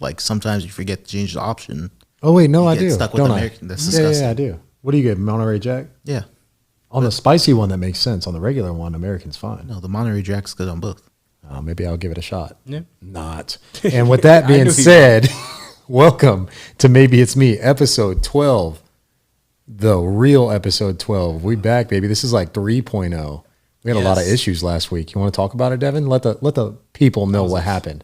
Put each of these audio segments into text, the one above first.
like sometimes you forget to change the option. Oh wait, no, You I get do. stuck with Don't American. I? That's disgusting. Yeah, I do. What do you get? Monterey Jack? Yeah. On the spicy one, that makes sense. On the regular one, American's fine. No, the Monterey Jack's good on both. Maybe I'll give it a shot. Yeah. Not. And with that being said, welcome to Maybe It's Me, episode 12. The real episode 12. We back, baby. This is like 3.0. We had a lot of issues last week. You want to talk about it, Devin? Let the people know what happened.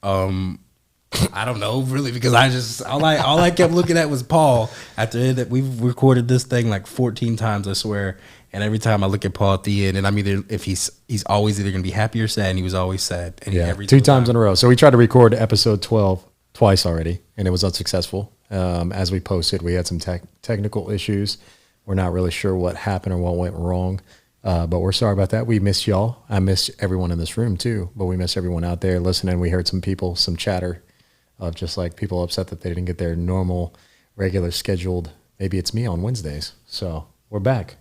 I don't know really, because all I kept looking at was Paul. After that, we've recorded this thing like 14 times, I swear. And every time I look at Paul at the end, and I'm either, if he's always either gonna be happy or sad, and he was always sad. And every 2 times in a row. So we tried to record episode 12 twice already, and it was unsuccessful. As we posted, we had some technical issues. We're not really sure what happened or what went wrong, but we're sorry about that. We missed y'all. I missed everyone in this room too, but we missed everyone out there listening. We heard some people, some chatter of just like people upset that they didn't get their normal, regular scheduled Maybe It's Me on Wednesdays. So we're back.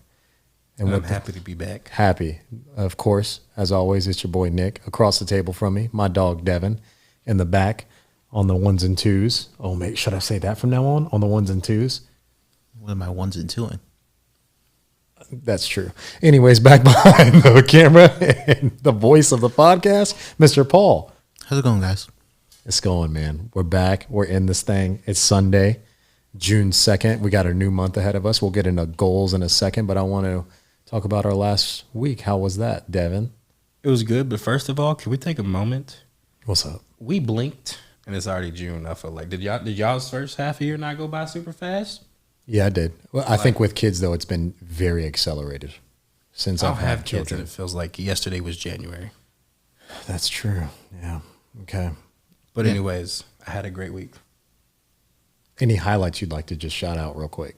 And I'm happy to be back. Happy. Of course, as always, it's your boy Nick. Across the table from me, my dog Devin. In the back on the ones and twos. Oh, mate, should I say that from now on? On the ones and twos? What am I ones and twoing? That's true. Anyways, back behind the camera and the voice of the podcast, Mr. Paul. How's it going, guys? It's going, man. We're back. We're in this thing. It's Sunday, June 2nd. We got a new month ahead of us. We'll get into goals in a second, but I want to talk about our last week. How was that, Devin? It was good, but first of all, can we take a moment? What's up? We blinked, and it's already June. I feel like did y'all's first half of year not go by super fast? Yeah, I did. Well, I think with kids though, it's been very accelerated since I've had kids, children. and it feels like yesterday was January. That's true. Yeah. Okay. But anyways, I had a great week. Any highlights you'd like to just shout out real quick?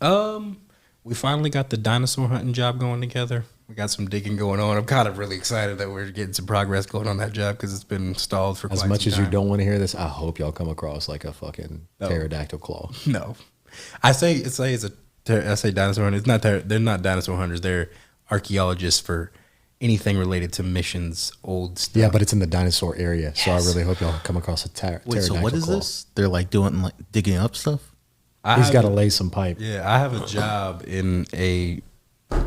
We finally got the dinosaur hunting job going together. We got some digging going on. I'm kind of really excited that we're getting some progress going on that job because it's been stalled for quite some time. As much as you don't want to hear this, I hope y'all come across like a fucking pterodactyl claw. No, I say dinosaur hunters. It's not they're not dinosaur hunters. They're archaeologists for anything related to missions, old stuff. Yeah, but it's in the dinosaur area, so I really hope y'all come across a pterodactyl claw. Wait, so what is this? They're like doing like digging up stuff? He's got to lay some pipe. Yeah, I have a job in a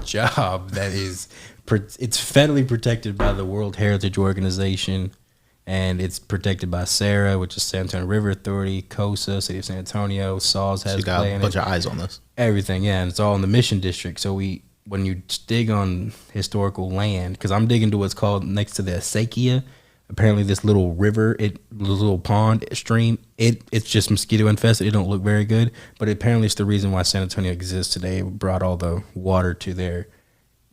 job that is it's federally protected by the World Heritage Organization, and it's protected by SARA, which is San Antonio River Authority, COSA, City of San Antonio, SAWS has you got a bunch of eyes on this. Everything, yeah, and it's all in the Mission District. So when you dig on historical land, because I'm digging to what's called next to the Acequia, apparently this little river, little pond stream, it's just mosquito infested. It don't look very good, but apparently it's the reason why San Antonio exists today. It brought all the water to their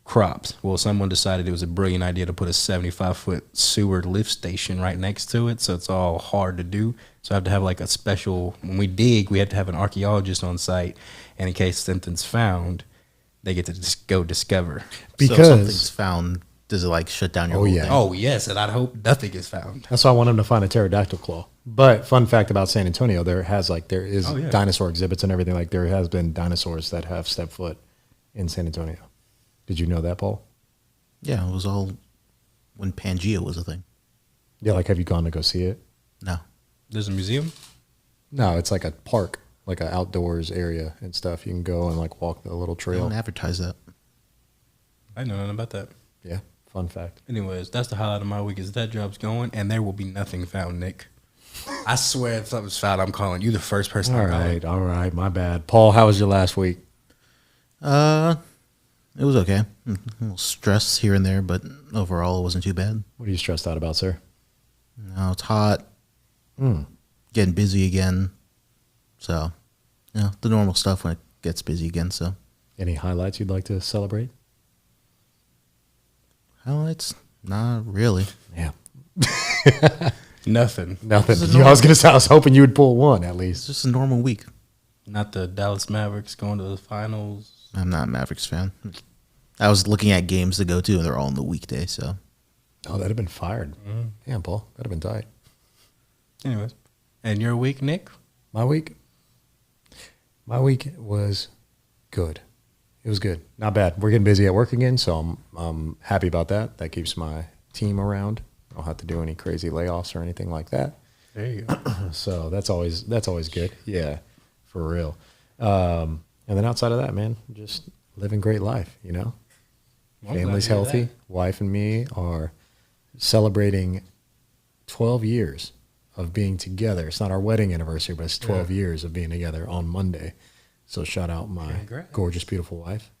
crops. Well, someone decided it was a brilliant idea to put a 75-foot sewer lift station right next to it, so it's all hard to do. So I have to have like a special, when we dig, we have to have an archaeologist on site, and in case something's found, they get to just go discover. Because so if something's found, does it like shut down your whole thing? Oh, yes, and I'd hope nothing is found. That's why I want him to find a pterodactyl claw. But fun fact about San Antonio, there is dinosaur exhibits and everything. Like there has been dinosaurs that have stepped foot in San Antonio. Did you know that, Paul? Yeah, it was all when Pangea was a thing. Yeah, like have you gone to go see it? No. There's a museum? No, it's like a park, like an outdoors area and stuff. You can go and like walk the little trail. They don't advertise that. I know nothing about that. Yeah, fun fact. Anyways, that's the highlight of my week is that job's going, and there will be nothing found, Nick. I swear if something's found, I'm calling you the first person. All right, my bad. Paul, how was your last week? It was okay. A little stress here and there, but overall it wasn't too bad. What are you stressed out about, sir? No, it's hot. Getting busy again. So, the normal stuff when it gets busy again. So, any highlights you'd like to celebrate? Highlights? Not really. Yeah. Nothing. I was hoping you would pull one at least. It's just a normal week. Not the Dallas Mavericks going to the finals. I'm not a Mavericks fan. I was looking at games to go to, and they're all on the weekday. So, that'd have been fired. Yeah, Paul, that'd have been tight. Anyways, and your week, Nick? My week was good. It was good, not bad. We're getting busy at work again, so I'm happy about that. That keeps my team around. I don't have to do any crazy layoffs or anything like that. There you go. So that's always good. Yeah, for real. And then outside of that, man, just living great life, you know. Well, I'm Family's glad to hear healthy. Wife and me are celebrating 12 years of being together. It's not our wedding anniversary, but it's 12 years of being together on Monday. So shout out my Congrats. gorgeous, beautiful wife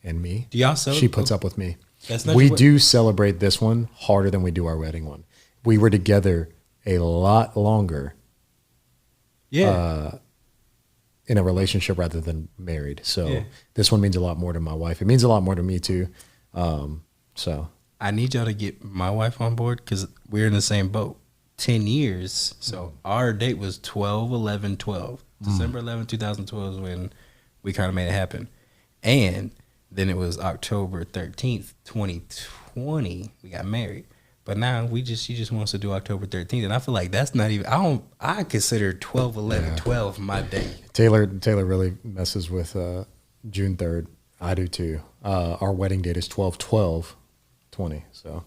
and me. Do y'all celebrate? She puts up with me. That's not We your do celebrate this one harder than we do our wedding one. We were together a lot longer Yeah. in a relationship rather than married. So Yeah. this one means a lot more to my wife. It means a lot more to me too. So I need y'all to get my wife on board because we're in the same boat. 10 years. So our date was 12/11/12. December 11, 2012 is when we kind of made it happen. And then it was October 13th, 2020. We got married. But now she just wants to do October 13th. And I feel like that's not even, I consider 12/11/12 my day. Taylor really messes with June 3rd. I do too. Our wedding date is 12/12/20. So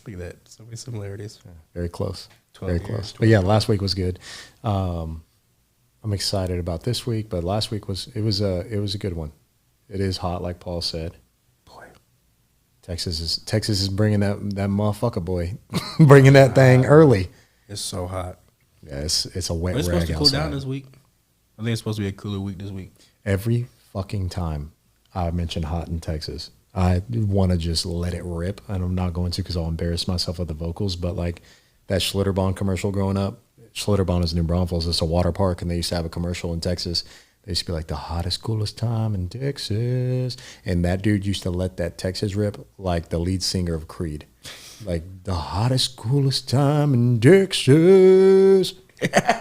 Look at that. So many similarities. yeah, very close. 12 Very years, close. 12 But yeah, years. last week was good. I'm excited about this week, but last week was a good one. It is hot, like Paul said. Boy. Texas is bringing that motherfucker, boy, bringing that thing early. It's so hot. Yeah, it's a wet But it's rag supposed to cool outside. down this week. I think it's supposed to be a cooler week this week. Every fucking time I mention hot in Texas, I want to just let it rip, and I'm not going to because I'll embarrass myself with the vocals. But like that Schlitterbahn commercial growing up, Schlitterbahn is in New Braunfels. It's a water park, and they used to have a commercial in Texas. They used to be like the hottest, coolest time in Texas, and that dude used to let that Texas rip like the lead singer of Creed, like the hottest, coolest time in Texas.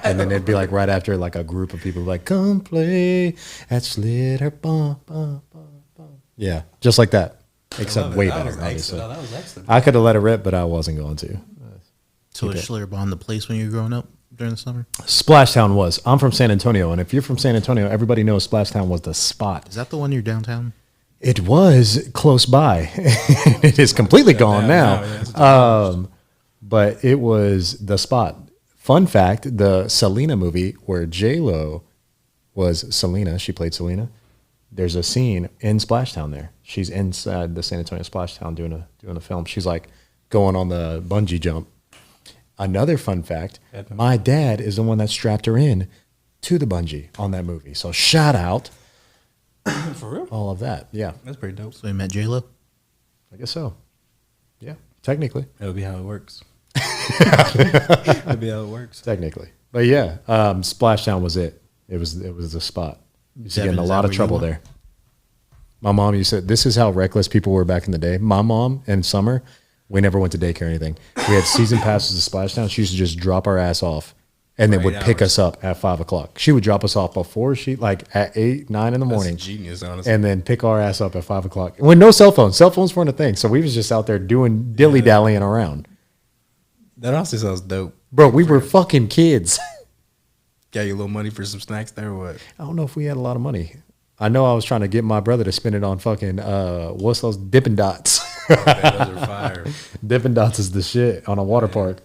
And then it'd be like right after like a group of people like, come play at Schlitterbahn. Yeah, just like that, except way better, obviously. That was excellent. I could have let it rip, but I wasn't going to. So was Schlitterbahn the place when you were growing up during the summer? Splashtown was. I'm from San Antonio, and if you're from San Antonio, everybody knows Splashtown was the spot. Is that the one near downtown? It was close by. It is completely gone now. But it was the spot. Fun fact, the Selena movie where J-Lo was Selena, she played Selena, there's a scene in Splashtown there. She's inside the San Antonio Splashtown doing a film. She's like going on the bungee jump. Another fun fact, my dad is the one that strapped her in to the bungee on that movie. So shout out. For real? All of that. Yeah, That's pretty dope. So you met J-Lo? I guess so. Yeah, technically. That'll be how it works. That'll be how it works. Technically. But yeah, Splashdown was it. It was the spot. Used to get in a Devin, is lot that of where trouble you there. My mom used to, this is how reckless people were back in the day. My mom in summer, we never went to daycare or anything. We had season passes to Splashdown. She used to just drop our ass off and then For would 8 pick hours. us up at 5 o'clock. She would drop us off before like at 8, 9 in the morning. That's genius, honestly. And then pick our ass up at 5 o'clock. When no cell phones. Cell phones weren't a thing. So we was just out there doing dilly-dallying around. That honestly sounds dope. Bro, we were fucking kids. Got you a little money for some snacks there or what? I don't know if we had a lot of money. I know I was trying to get my brother to spend it on fucking, what's those Dippin' Dots? Those are fire. Dippin' Dots is the shit on a water park.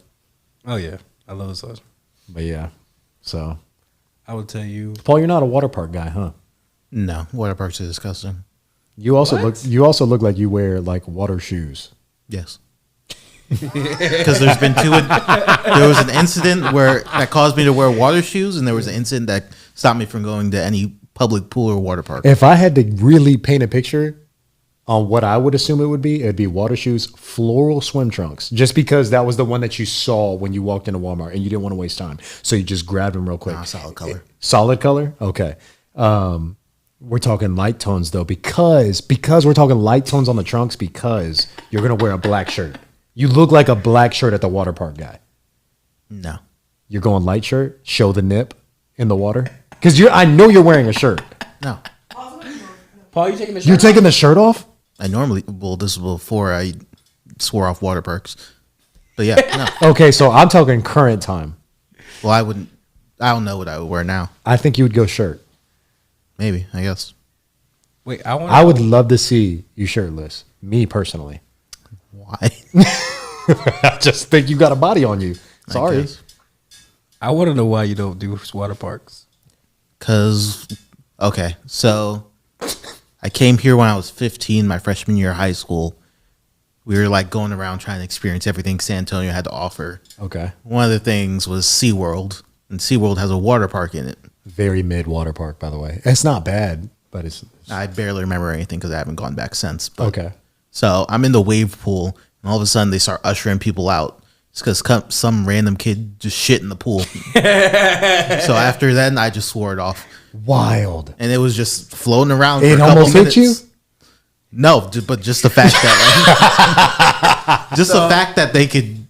Oh, yeah. I love those sauce. But yeah, so. I would tell you. Paul, you're not a water park guy, huh? No, water parks are disgusting. You also What? look like you wear like water shoes. Yes. Because there was an incident where that caused me to wear water shoes, and there was an incident that stopped me from going to any public pool or water park. If I had to really paint a picture on what I would assume it'd be water shoes, floral swim trunks, just because that was the one that you saw when you walked into Walmart and you didn't want to waste time. So you just grabbed them real quick. Nah, solid color. Solid color? Okay. We're talking light tones though, because we're talking light tones on the trunks because you're going to wear a black shirt. You look like a black shirt at the water park guy. No. You're going light shirt, show the nip in the water. Because I know you're wearing a shirt. No. Paul, you taking the shirt? You're taking the shirt off? I normally, this is before I swore off water parks. But yeah, no. Okay, so I'm talking current time. Well, I don't know what I would wear now. I think you would go shirt. Maybe, I guess. Wait, I would love to see you shirtless. Me personally. Why? I just think you got a body on you. I Sorry. guess. I want to know why you don't do water parks. Cause, okay, so I came here when I was 15, my freshman year of high school. We were like going around trying to experience everything San Antonio had to offer. Okay. One of the things was SeaWorld, and SeaWorld has a water park in it. Very mid water park, by the way. It's not bad, but it's I barely remember anything because I haven't gone back since. But, okay. So I'm in the wave pool, and all of a sudden they start ushering people out. It's because some random kid just shit in the pool. So after that, I just swore it off. Wild. And it was just floating around. It for a couple almost hit minutes. you? No, but just the fact that, like, just the fact that they could,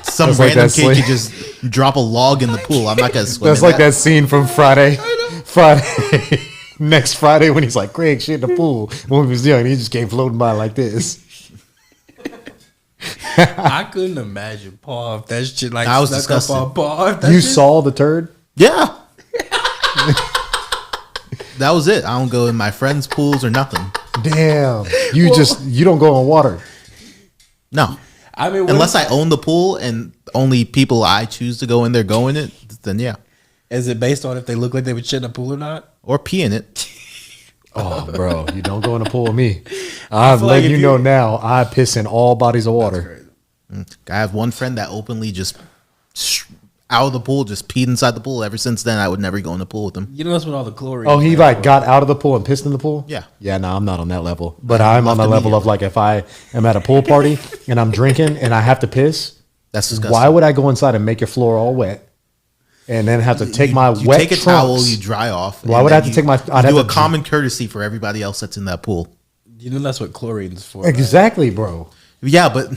some That's like random that kid sleep. could just drop a log in the pool. I'm not gonna swim. That's in like that scene from Friday. Next Friday when he's like, Craig shit in the pool. When he was young, he just came floating by like this. I couldn't imagine Paul if that shit like I was snuck disgusted. up on Paul. If that You shit- saw the turd? Yeah. That was it. I don't go in my friends' pools or nothing. Damn. You don't go in water. No. I mean, Unless I own the pool and only people I choose to go in there go in it, then yeah. is it based on if they look like they would shit in a pool or not? Or pee in it. Oh, bro, you don't go in the pool with me. I'm feel letting like you if know you- now. I piss in all bodies of water. I have one friend that openly just out of the pool, just peed inside the pool. Ever since then, I would never go in the pool with him. You know that's what all the chlorine. Oh, he like got out of the pool and pissed in the pool? Yeah. Yeah, no, I'm not on that level. But I'm on the left level of like if I am at a pool party and I'm drinking and I have to piss, That's disgusting. why would I go inside and make your floor all wet and then have to take my you wet take a trunks? towel, you dry off. Why and would I then have to take my- you I'd do have a to- common courtesy for everybody else that's in that pool. You know that's what chlorine is for. Right? Exactly, bro. Yeah, but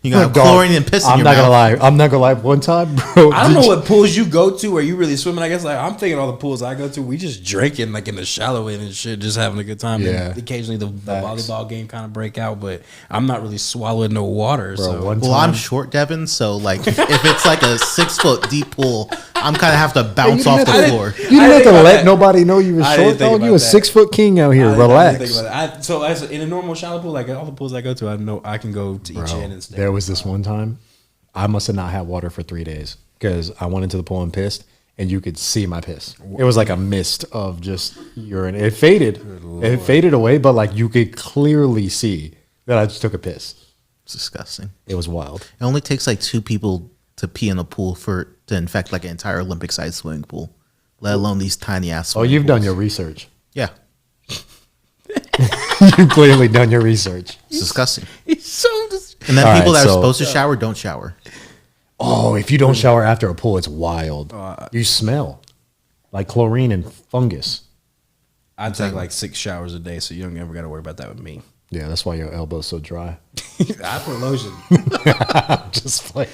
you got Dog, chlorine and piss in I'm your not gonna mouth. lie. I'm not gonna lie. One time, bro. I don't know what pools you go to where you really swimming. I guess like I'm thinking all the pools I go to, we just drinking like in the shallow end and shit, just having a good time. Yeah. And occasionally the Facts. volleyball game kind of break out, but I'm not really swallowing no water. Bro, so one Well, I'm short, Devin, so like if it's like a 6 foot deep pool, I'm kind of have to bounce off the floor. You didn't I have think to about let that. nobody know you were I didn't short, think dog. You about a that. 6 foot king out here. I didn't Relax. think about it. So as in a normal shallow pool, like all the pools I go to, I know I can go to each end and stay. There was this one time, I must have not had water for 3 days because I went into the pool and pissed, and you could see my piss. It was like a mist of just urine. It faded. It faded away, but like you could clearly see that I just took a piss. It's disgusting. It was wild. It only takes like 2 people to pee in a pool to infect like an entire Olympic sized swimming pool, let alone these tiny ass. Oh, you've done your research. Yeah, You've clearly done your research. it's disgusting. It's so And then All people right, that are so- supposed to shower don't shower. Oh, if you don't shower after a pool, it's wild. You smell like chlorine and fungus. I take like 6 showers a day, so you don't ever got to worry about that with me. Yeah, that's why your elbow's so dry. I put lotion. I'm just playing.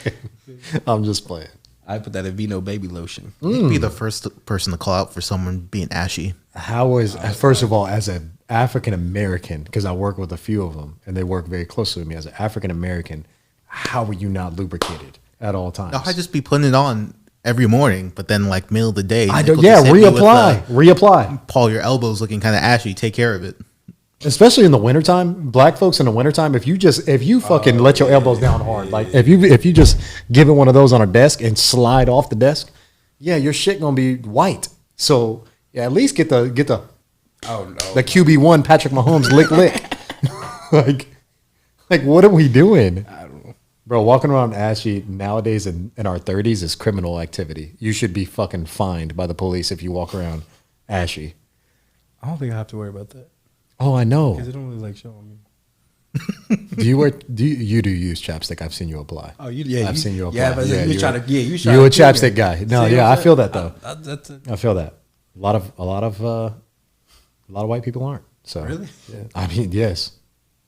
I'm just playing. I put that Aveeno baby lotion. You'd be the first person to call out for someone being ashy. How was first of all, as an African American, because I work with a few of them and they work very closely with me as an African American, how were you not lubricated at all times? No, I just be putting it on every morning, but then like middle of the day, I Nickel don't. Yeah, just hit me with reapply, the, reapply. Paul, your elbow's looking kind of ashy. Take care of it. Especially in the wintertime, black folks in the wintertime, if you fucking let your elbows down hard, like if you just give it one of those on a desk and slide off the desk, yeah, your shit gonna be white. So yeah, at least get the Oh no. the QB1 Patrick Mahomes lick. like what are we doing? I don't know. Bro, walking around ashy nowadays in our 30s is criminal activity. You should be fucking fined by the police if you walk around ashy. I don't think I have to worry about that Oh, I know. because it don't really like showing me. Do you use chapstick? I've seen you apply. Oh, yeah, I've seen you apply. Yeah, but you you're- trying to you You're a chapstick guy. No, See yeah, what I I'm feel saying? that though. That's it. I feel that. A lot of white people aren't. So Really? yeah. I mean, yes.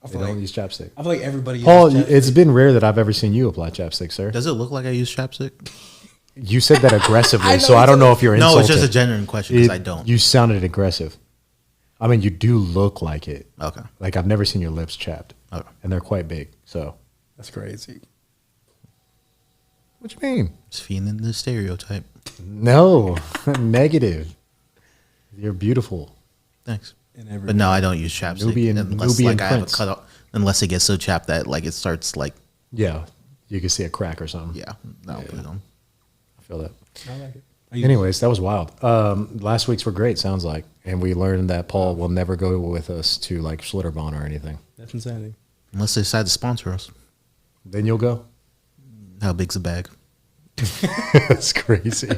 They feel don't like- use chapstick. I feel like everybody. Paul, uses it's been rare that I've ever seen you apply chapstick, sir. Does it look like I use chapstick? You said that aggressively, I know so I it's don't a- know if you're No, insulted. it's just a genuine question because I don't. You sounded aggressive. I mean, you do look like it. Okay. Like I've never seen your lips chapped, Okay. and they're quite big. So, That's crazy. what you mean? Just feeding the stereotype. No, negative. You're beautiful. Thanks. And every But no, I don't use chapstick unless Nubian like I have a prince. cut off, unless it gets so chapped that like it starts like Yeah, you can see a crack or something. yeah, I'll put it on. I feel that. I like it. Anyways, that was wild. Last week's were great, sounds like. And we learned that Paul will never go with us to like Schlitterbahn or anything. That's insanity. Unless they decide to sponsor us. Then you'll go? How big's the bag? That's crazy.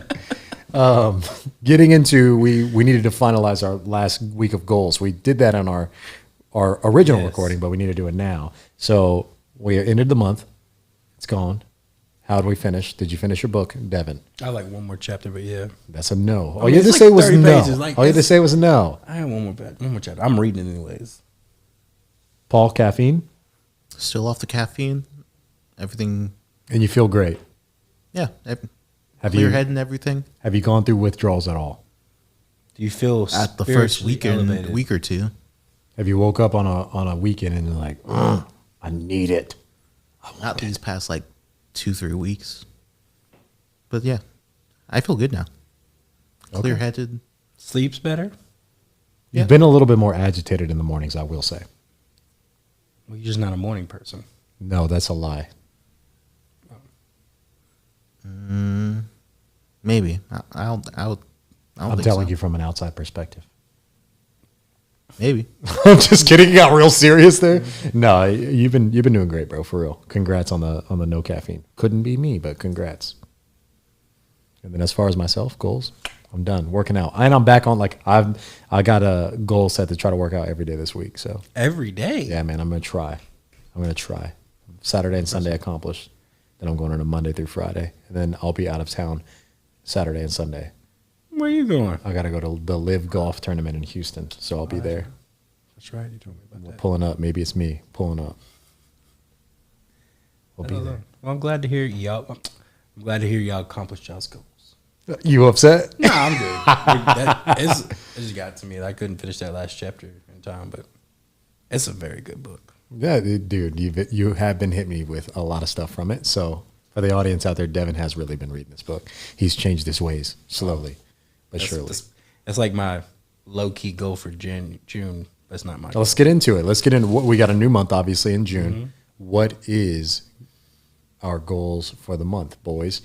Getting into, we needed to finalize our last week of goals. We did that on our original recording, but we need to do it now. So we ended the month. It's gone. How did we finish? Did you finish your book, Devin? I like one more chapter, but yeah. That's a no. All mean, you had to it's say like was 30 no. pages, like, All you had to say was no. I have one more chapter. I'm reading it anyways. Paul, caffeine? Still off the caffeine. Everything. And you feel great. Yeah. Have Clear you head and everything. Have you gone through withdrawals at all? Do you feel At the first elevated? week or two. Have you woke up on a weekend and you're like, I need it? Not these past like 2-3 weeks. But yeah, I feel good now. Clear headed. Sleeps better? Yeah. You've been a little bit more agitated in the mornings, I will say. Well, you're just not a morning person. No, that's a lie. Maybe. I'm I'm telling you from an outside perspective. Maybe. I'm just kidding. You got real serious there. No, you've been doing great, bro. For real. Congrats on the no caffeine. Couldn't be me, but congrats. And then as far as myself, goals, I'm done working out, and I'm back on. Like I got a goal set to try to work out every day this week. So Every day? yeah, man, I'm gonna try. Saturday and Sunday accomplished. Then I'm going on a Monday through Friday, and then I'll be out of town Saturday and Sunday. Where are you going? I got to go to the Live Golf Tournament in Houston, so I'll be there. That's right. You told me about We're that. pulling up. Maybe it's me pulling up. We'll be there. Well, I'm glad to hear y'all. I'm glad to hear y'all accomplished y'all's goals. You upset? Nah, I'm good. It just got to me. I couldn't finish that last chapter in time, but it's a very good book. Yeah, dude, you have been hitting me with a lot of stuff from it. So for the audience out there, Devin has really been reading this book. He's changed his ways slowly, but surely. That's like my low key goal for June. That's not my goal. Let's get into it. Let's get into what we got a new month, obviously, in June. Mm-hmm. What is our goals for the month, boys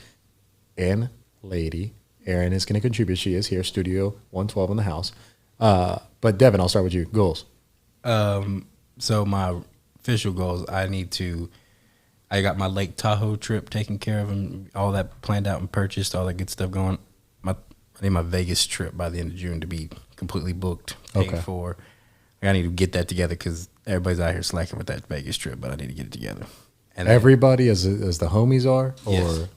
and lady? Erin is going to contribute. She is here, Studio 112 in the house. But Devin, I'll start with you. Goals. So my official goals, I got my Lake Tahoe trip taken care of and all that planned out and purchased, all that good stuff going. I need my Vegas trip by the end of June to be completely booked, paid for. I need to get that together because everybody's out here slacking with that Vegas trip, but I need to get it together. And Everybody as the homies are, or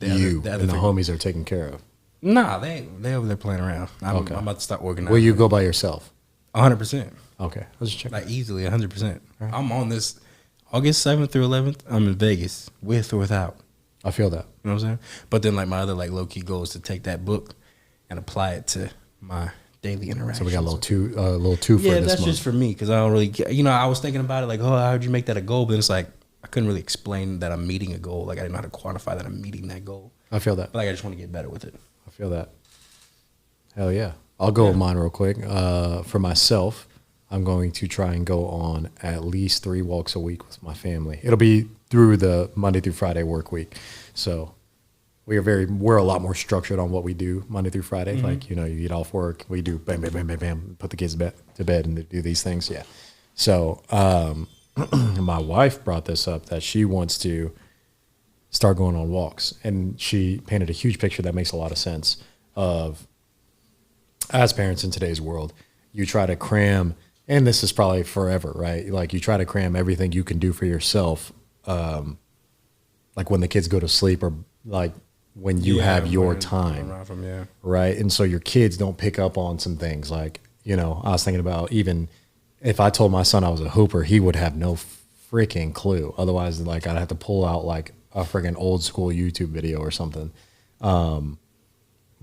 Yes. you the other and the three. homies are taken care of? Nah, they over there playing around. I'm about to start organizing. Will you go by yourself? 100%. Okay, I was just checking. Like easily 100%. Right. I'm on this August 7th through 11th. I'm in Vegas with or without. I feel that. You know what I'm saying? But then like my other like low key goal is to take that book and apply it to my daily interactions. So we got a little two for yeah, this that's month. just for me because I don't really get, I was thinking about it like, oh, how would you make that a goal? But it's like I couldn't really explain that I'm meeting a goal. Like I didn't know how to quantify that I'm meeting that goal. I feel that. But like I just want to get better with it. I feel that. Hell yeah. I'll go with mine real quick. For myself, I'm going to try and go on at least 3 walks a week with my family. It'll be through the Monday through Friday work week. So we're a lot more structured on what we do Monday through Friday. Mm-hmm. Like, you get off work, we do bam, bam, bam, bam, bam, put the kids to bed and do these things. Yeah. So my wife brought this up that she wants to start going on walks. And she painted a huge picture that makes a lot of sense of, as parents in today's world, you try to cram, and this is probably forever, right? Like you try to cram everything you can do for yourself, like when the kids go to sleep or like when you have your time, right? And so your kids don't pick up on some things. Like, I was thinking about even if I told my son I was a hooper, he would have no freaking clue. Otherwise, like I'd have to pull out like a freaking old school YouTube video or something.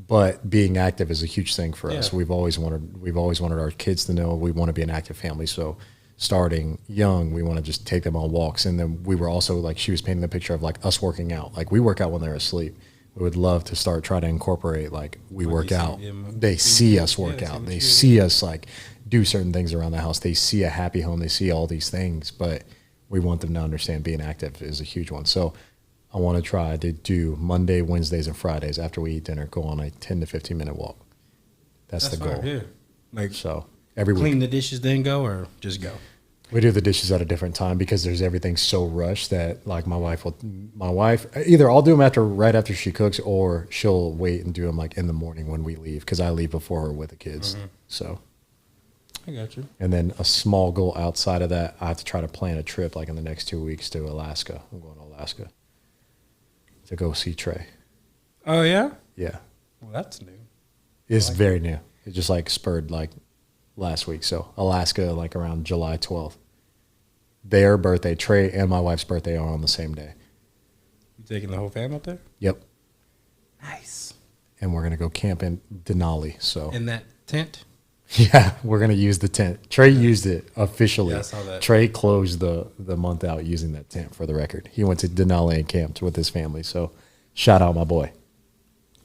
But being active is a huge thing for us. We've always wanted our kids to know we want to be an active family. So starting young, we want to just take them on walks. And then we were also like, she was painting the picture of like us working out. Like we work out when they're asleep. We would love to start trying to incorporate like we work out. They see us work out. They see us like do certain things around the house. They see a happy home. They see all these things, but we want them to understand being active is a huge one. So I want to try to do Monday, Wednesdays, and Fridays after we eat dinner. Go on a 10 to 15-minute walk. That's the goal. fine, yeah. Like So every week clean the dishes, then go, or just go. we do the dishes at a different time because there's everything so rushed that like my wife either I'll do them right after she cooks, or she'll wait and do them like in the morning when we leave because I leave before her with the kids. So. I got you. And then a small goal outside of that, I have to try to plan a trip like in the next 2 weeks to Alaska. I'm going to Alaska to go see Trey. Oh yeah. Yeah. Well, that's new. It's very new. It just like spurred like last week. So Alaska, like around July 12th. Their birthday, Trey and my wife's birthday are on the same day. You taking the whole fam up there? Yep. Nice. And we're going to go camp in Denali. So In that tent? yeah, we're going to use the tent. Trey used it officially. Yeah, I saw that. Trey closed the month out using that tent for the record. He went to Denali and camped with his family. So shout out my boy.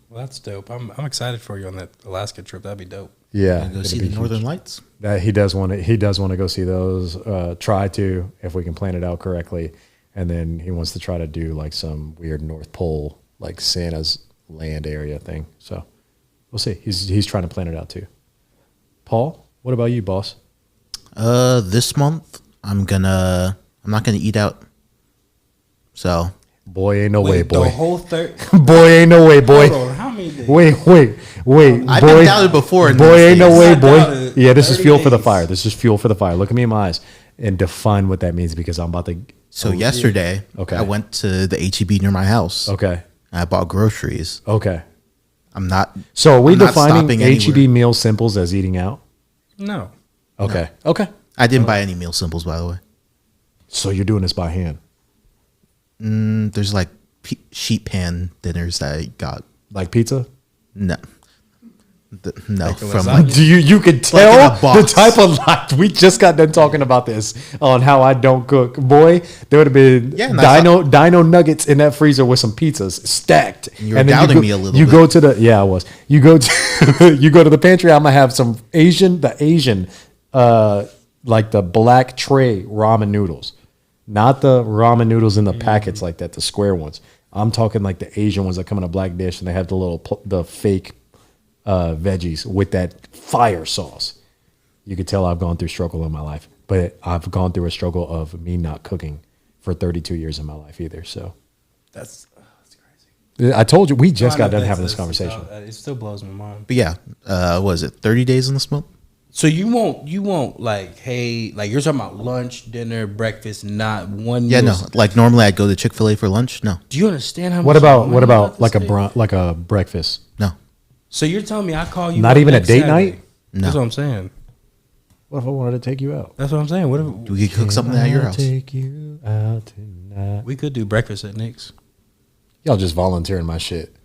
Well, that's dope. I'm excited for you on that Alaska trip. That'd be dope. Yeah. Go it'll see be the huge. Northern Lights. That he does want to go see those. Try to, if we can plan it out correctly, and then he wants to try to do like some weird North Pole, like Santa's land area thing. So we'll see. He's trying to plan it out too. Paul, what about you, boss? This month I'm not gonna eat out. So Boy, ain't no way, boy. The whole third. Boy, ain't no way, boy. Hold on, how many days? Wait. I've boy, been doubted before. In Boy, these ain't no days. way, Not boy. doubted. Yeah, this is 30 fuel for the days. fire. This is fuel for the fire. Look at me in my eyes and define what that means because I'm about to. So yesterday, Okay. I went to the HEB near my house. Okay. I bought groceries. Okay. I'm not. So are we I'm not defining stopping HEB anywhere. meal simples as eating out? No. Okay. Okay. I didn't buy any meal simples, by the way. So you're doing this by hand, There's like sheet pan dinners that I got. like pizza? No, no, Like the from lasagna? like Do you can in tell a box. the type of life we just got done talking about this on how I don't cook. Boy, there would have been Yeah, and I dino nuggets in that freezer with some pizzas stacked. You were And then doubting me a little You bit. go to the I was. You go to you go to the pantry. I'm gonna have some Asian like the black tray ramen noodles, not the ramen noodles in the packets like that, the square ones. I'm talking like the Asian ones that come in a black dish and they have the fake veggies with that fire sauce. You could tell I've gone through struggle in my life, but I've gone through a struggle of me not cooking for 32 years in my life either. So That's crazy. I told you we just No, I got know done having that's- this conversation. It still blows my mind. But yeah, what is it? 30 days in this month? So you won't like, hey, like you're talking about lunch, dinner, breakfast, not one. Yeah, meal. no. Like normally I'd go to Chick-fil-A for lunch. No, Do you understand how? What much about money I'm to like save? like a breakfast? no. So you're telling me I call you? Not up even a next date Saturday? night? No. That's what I'm saying. What if I wanted to take you out? That's what I'm saying. What if We could cook something at your I'll house. Take you out tonight. we could do breakfast at Nick's? Y'all just volunteering my shit.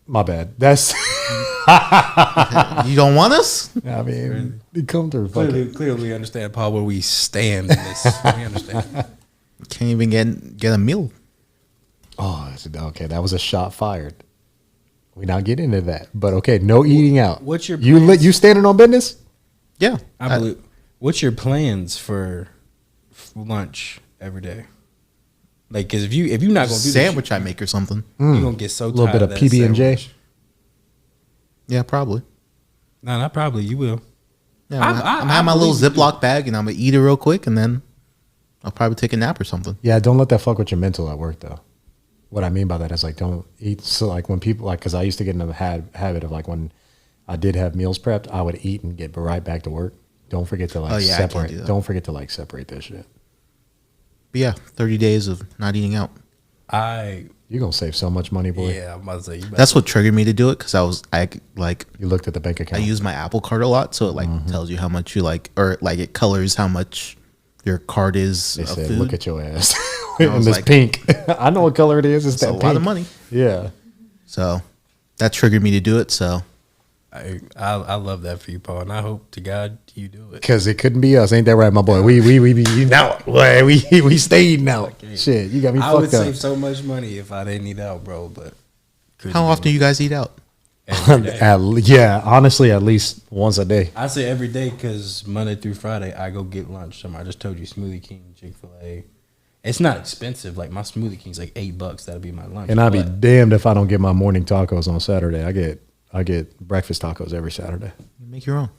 My bad. That's You don't want us? I mean, come through. Fuck it. Clearly, we understand, Paul, where we stand in this. We understand. Can't even get a meal. Oh, okay. That was a shot fired. We not getting into that, but okay. No eating out. what's your you plans? you standing on business? Yeah, I believe. What's your plans for lunch every day? Like, because if you're not gonna do sandwich I make or something. this, you're gonna get so A little tired bit of that PB and J. sandwich. Yeah, probably. No, not probably. You will. Yeah, I'm gonna have my little Ziploc bag and I'm gonna eat it real quick and then I'll probably take a nap or something. Yeah, don't let that fuck with your mental at work though. What I mean by that is like don't eat. So like when people like, because I used to get into the habit of like when I did have meals prepped, I would eat and get right back to work. Don't forget to like Oh, yeah, I can't separate. do that. Don't forget to like separate that shit. But yeah, 30 days of not eating out. You're gonna save so much money, boy. I'm about to say That's what triggered me to do it because You looked at the bank I account. use my Apple Card a lot, so it like tells you how much you like, or like it colors how much your card is They of said, food. "Look at your ass I in was this like- pink." I know what color it is. It's It's that a pink. lot of money. Yeah. So that triggered me to do it. So I love that for you, Paul, and I hope to God you do it. Because it couldn't be us, ain't that right, my boy? We be eating out. Boy, we stay eating out. Shit, you got me I would fucked up. save so much money if I didn't eat out, bro. But how often do you guys eat out? every day. Yeah, honestly, at least once a day. I say every day because Monday through Friday I go get lunch. I just told you Smoothie King, Chick-fil-A, It's not expensive. Like my Smoothie King's like $8. That'll be my lunch. And I'd be damned if I don't get my morning tacos on Saturday. I get breakfast tacos every Saturday. Make your own.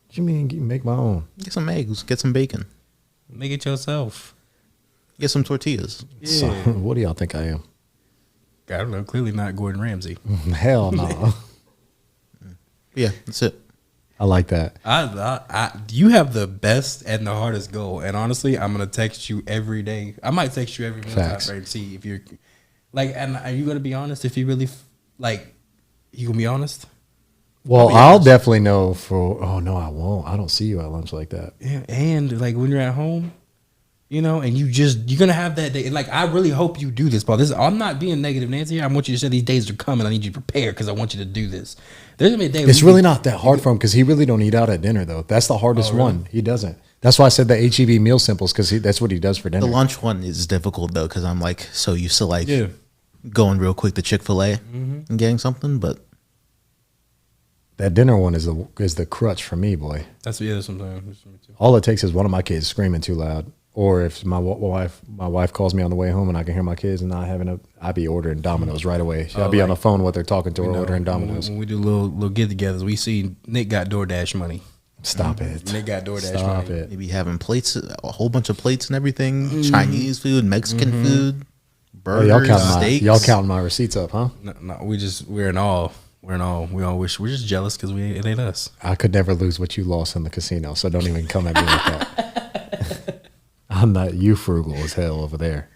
What you mean make my own? Get some eggs. Get some bacon. Make it yourself. Get some tortillas. Yeah. So, what do y'all think I am? I don't know. Clearly not Gordon Ramsay. Hell no. Yeah, that's it. I like that. You have the best and the hardest goal. And honestly, I'm gonna text you every day. I might text you every minute Facts. to see if you're like. And are you gonna be honest? If you really like, you gonna be honest? Well, be I'll honest. definitely know for. Oh no, I won't. I don't see you at lunch like that. Yeah. And like when you're at home, you know, and you're gonna have that day. And like, I really hope you do this, Paul. I'm not being negative, Nancy. I want you to say these days are coming. I need you to prepare because I want you to do this. There's gonna be a day. It's really not that hard for him because he really don't eat out at dinner though. That's the hardest one. He doesn't. That's why I said the HEB meal simples because that's what he does for dinner. The lunch one is difficult though because I'm like so used to like going real quick to Chick-fil-A and getting something, but That dinner one is the crutch for me, boy. That's sometimes. All it takes is one of my kids screaming too loud, or if my wife calls me on the way home and I can hear my kids and not having I'd be ordering Domino's right away. I'd be on the phone with her talking to her, ordering Domino's. When we do little get-togethers, we see Nick got DoorDash money. Stop it. Nick got DoorDash Stop money. it. maybe having plates, a whole bunch of plates and everything, Chinese food, Mexican food, Oh, burgers, steaks. y'all counting my receipts up, huh? No, we're in awe. We're in awe. We all wish we're just jealous because it ain't us. I could never lose what you lost in the casino, so don't even come at me like that. I'm not you frugal as hell over there.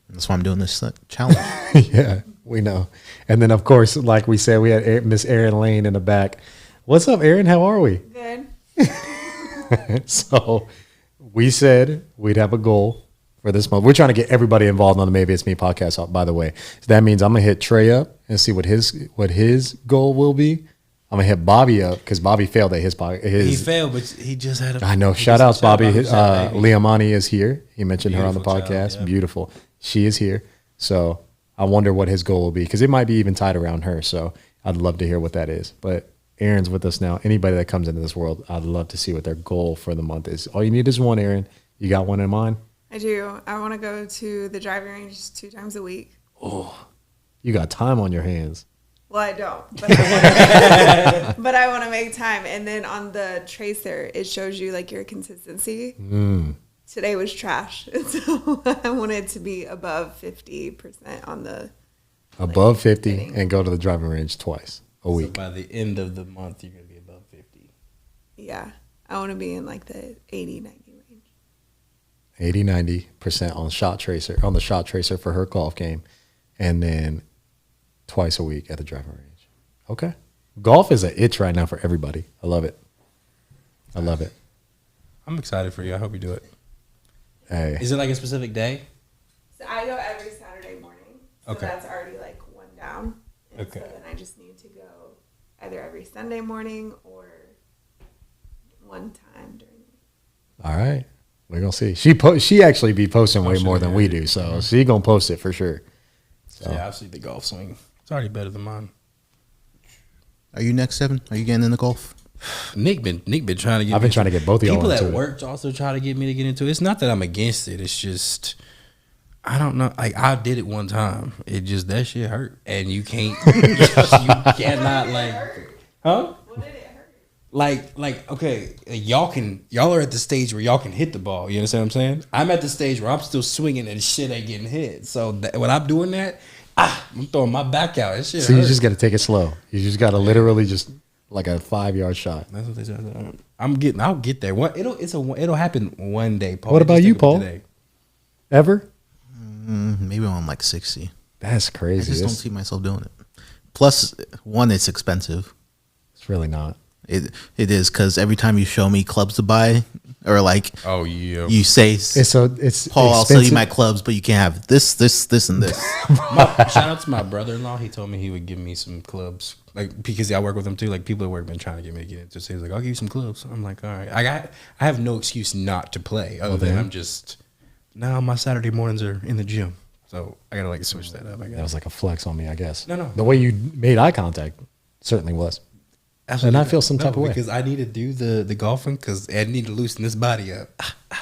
That's why I'm doing this challenge. Yeah, we know. And then, of course, like we said, we had Miss Erin Lane in the back. What's up, Erin? How are we? Good. So we said we'd have a goal for this month. We're trying to get everybody involved on the Maybe It's Me podcast, by the way. So that means I'm going to hit Trey up and see what his goal will be. I'm going to hit Bobby up because Bobby failed at his podcast. He failed, but he just had a. I know. Shout outs, Bobby. Shout out, baby. Leomani is here. He mentioned her on the Beautiful podcast. child, yeah. Beautiful. She is here. So I wonder what his goal will be because it might be even tied around her. So I'd love to hear what that is. But Aaron's with us now. Anybody that comes into this world, I'd love to see what their goal for the month is. All you need is one, Aaron. You got one in mind? I do. I want to go to the driving range 2 times a week. You got time on your hands. Well, I don't, but I want to make time. And then on the tracer, it shows you like your consistency. Today was trash, so I want it to be above 50% on the Above 50 fitting. and go to the driving range twice a So week. by the end of the month, you're gonna be above 50. Yeah, I want to be in like the 80, 90 range. 80, 90% on the shot tracer for her golf game. And then twice a week at the driving range. Okay. Golf is an itch right now for everybody. I love it. I love it. I'm excited for you. I hope you do it. Hey. Is it like a specific day? So I go every Saturday morning. So Okay. that's already like one down. And Okay. So then I just need to go either every Sunday morning or one time during the week. All right. We're going to see. She actually be posting way more than we do. So she going to post it for sure. So. Yeah, I've seen the golf swing. It's already better than mine. Are you next, Evan? Are you getting into golf? Nick been trying to get. I've been trying to get both of y'all people into at it. work also try to get me to get into it. It's not that I'm against it. It's just I don't know. Like I did it one time. It just that shit hurt, and you can't. you cannot like. Huh? What did it hurt? Like okay, y'all are at the stage where y'all can hit the ball. You understand what I'm saying? I'm at the stage where I'm still swinging and shit ain't getting hit. So when I'm doing that, I'm throwing my back out. It shit So you hurt. just got to take it slow. You just got to literally just like a 5-yard shot. That's what they said. I'll get there. It'll happen one day. Paul. What about Just you, think of it Paul? today. Ever? Maybe when I'm like 60. That's I crazy. just don't see myself doing it. Plus, one, it's expensive. It's really not. It is because every time you show me clubs to buy, or like Oh yeah. you say, It's Paul, I'll sell you expensive. my clubs, but you can't have this, and this. Shout out to my brother-in-law. He told me he would give me some clubs, like because I work with him too. Like people at work been trying to get me to get into. So he was like, "I'll give you some clubs." I'm like, "All right." I have no excuse not to play, other than I'm just now my Saturday mornings are in the gym, so I gotta like switch that up. I That guess. was like a flex on me, I guess. No. The way you made eye contact certainly was. And I feel some type of way. because I need to do the golfing because I need to loosen this body up.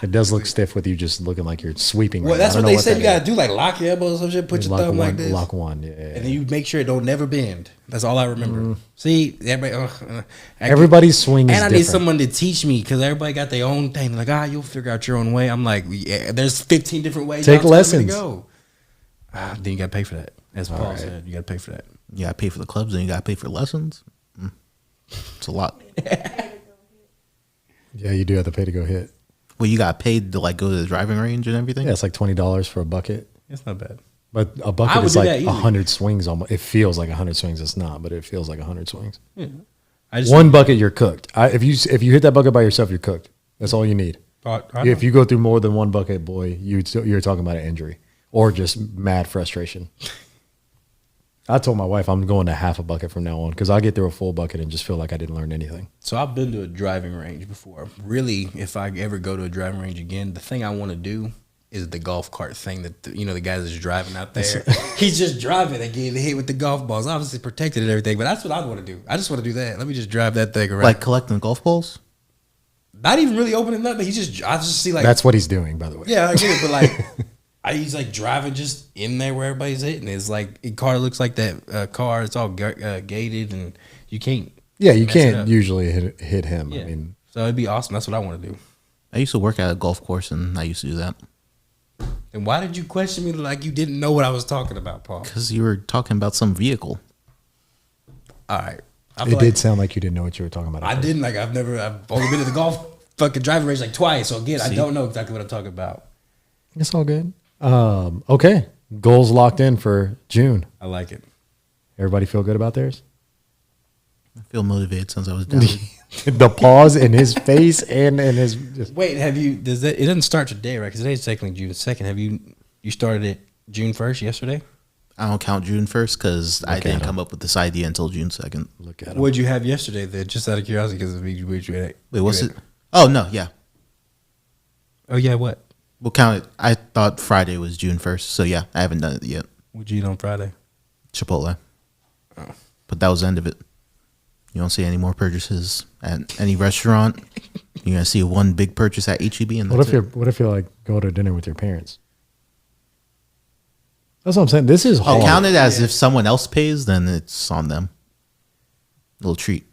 It does look stiff with you just looking like you're sweeping. Well, right that's now. I what don't they know said you that gotta do, like lock your elbows or some shit, put is. your thumb like this, Lock one. Yeah. and then you make sure it don't never bend. That's all I remember. See, everybody, Everybody's swing is and I need different. someone to teach me because everybody got their own thing. Like, you'll figure out your own way. I'm like, yeah, there's 15 different ways. Take y'all telling me lessons. to go. Then you gotta pay for that. As Paul said, you gotta pay for that. You gotta pay for the clubs and you gotta pay for lessons. It's a lot. Yeah, you do have to pay to go hit. Well, you got paid to like go to the driving range and everything. Yeah, it's like $20 for a bucket. It's not bad. But a I bucket would is do that like easily. 100 swings. Almost. It feels like 100 swings. It's not, but it feels like 100 swings. Yeah. I just One bucket, you're cooked. If you hit that bucket by yourself, you're cooked. That's all you need. If you go through more than one bucket, boy, you're talking about an injury or just mad frustration. I told my wife I'm going to half a bucket from now on because I get through a full bucket and just feel like I didn't learn anything. So I've been to a driving range before. Really, if I ever go to a driving range again, the thing I want to do is the golf cart thing that the guy that's driving out there. He's just driving and getting hit with the golf balls, obviously protected and everything. But that's what I want to do. I just want to do that. Let me just drive that thing around. Like collecting golf balls. Not even really opening up, but I just see like That's what he's doing, by the way. yeah, I get it, but like. He's like driving just in there where everybody's hitting. It's like the car looks like that car. It's all gated and you can't. Yeah, you mess it can't up. usually hit him. Yeah. I mean, So it'd be awesome. That's what I want to do. I used to work at a golf course and I used to do that And why did you question me like you didn't know what I was talking about, Paul? because you were talking about some vehicle. All right. I it feel did like sound like you didn't know what you were talking about. at I first. didn't. Like I've only been to the golf fucking driving range like twice. So again, I don't know exactly what I'm talking about. It's all good. Okay. Goals locked in for June. I like it. Everybody feel good about theirs? I feel motivated since I was down. The pause in his face and in his. Just, Wait, it doesn't start today, right? Because today's technically June 2nd. Have you started it June 1st yesterday? I don't count June 1st because I at didn't him. come up with this idea until June 2nd. look at him. What'd you have yesterday then? Just out of curiosity because Wait, what's it? Oh, no, yeah. Oh, yeah, what? We'll count it. I thought Friday was June 1st. So, yeah, I haven't done it yet. What'd you eat on Friday? Chipotle. Oh. But that was the end of it. You don't see any more purchases at any restaurant. You're going to see one big purchase at HEB. And What that's if what if you like go to dinner with your parents? That's what I'm saying. This is hard. count it as if someone else pays, then it's on them. Little treat.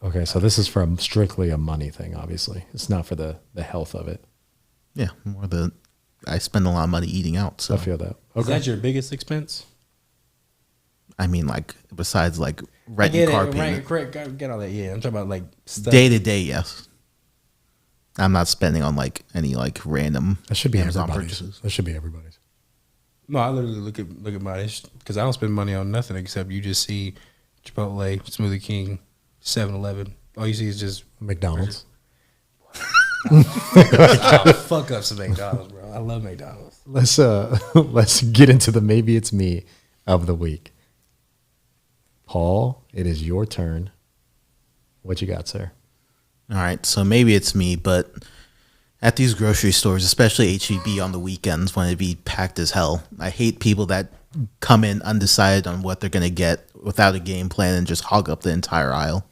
Okay, so this is from strictly a money thing. Obviously, it's not for the health of it. Yeah, I spend a lot of money eating out. So I feel that. Is that your biggest expense? I mean, like besides like I rent get and car it, payment, right, get all that. Yeah, I'm talking about like stuff. day to day, yes. I'm not spending on like any like random That should be Amazon everybody's. purchases. That should be everybody's. No, I literally look at my because I don't spend money on nothing except you just see Chipotle, Smoothie King, 7-Eleven. All you see is just McDonald's. I'll fuck up some McDonald's, bro. I love McDonald's. Let's get into the maybe it's me of the week. Paul, it is your turn. What you got, sir? All right, so maybe it's me, but at these grocery stores, especially HEB on the weekends when it be packed as hell, I hate people that come in undecided on what they're gonna get without a game plan and just hog up the entire aisle.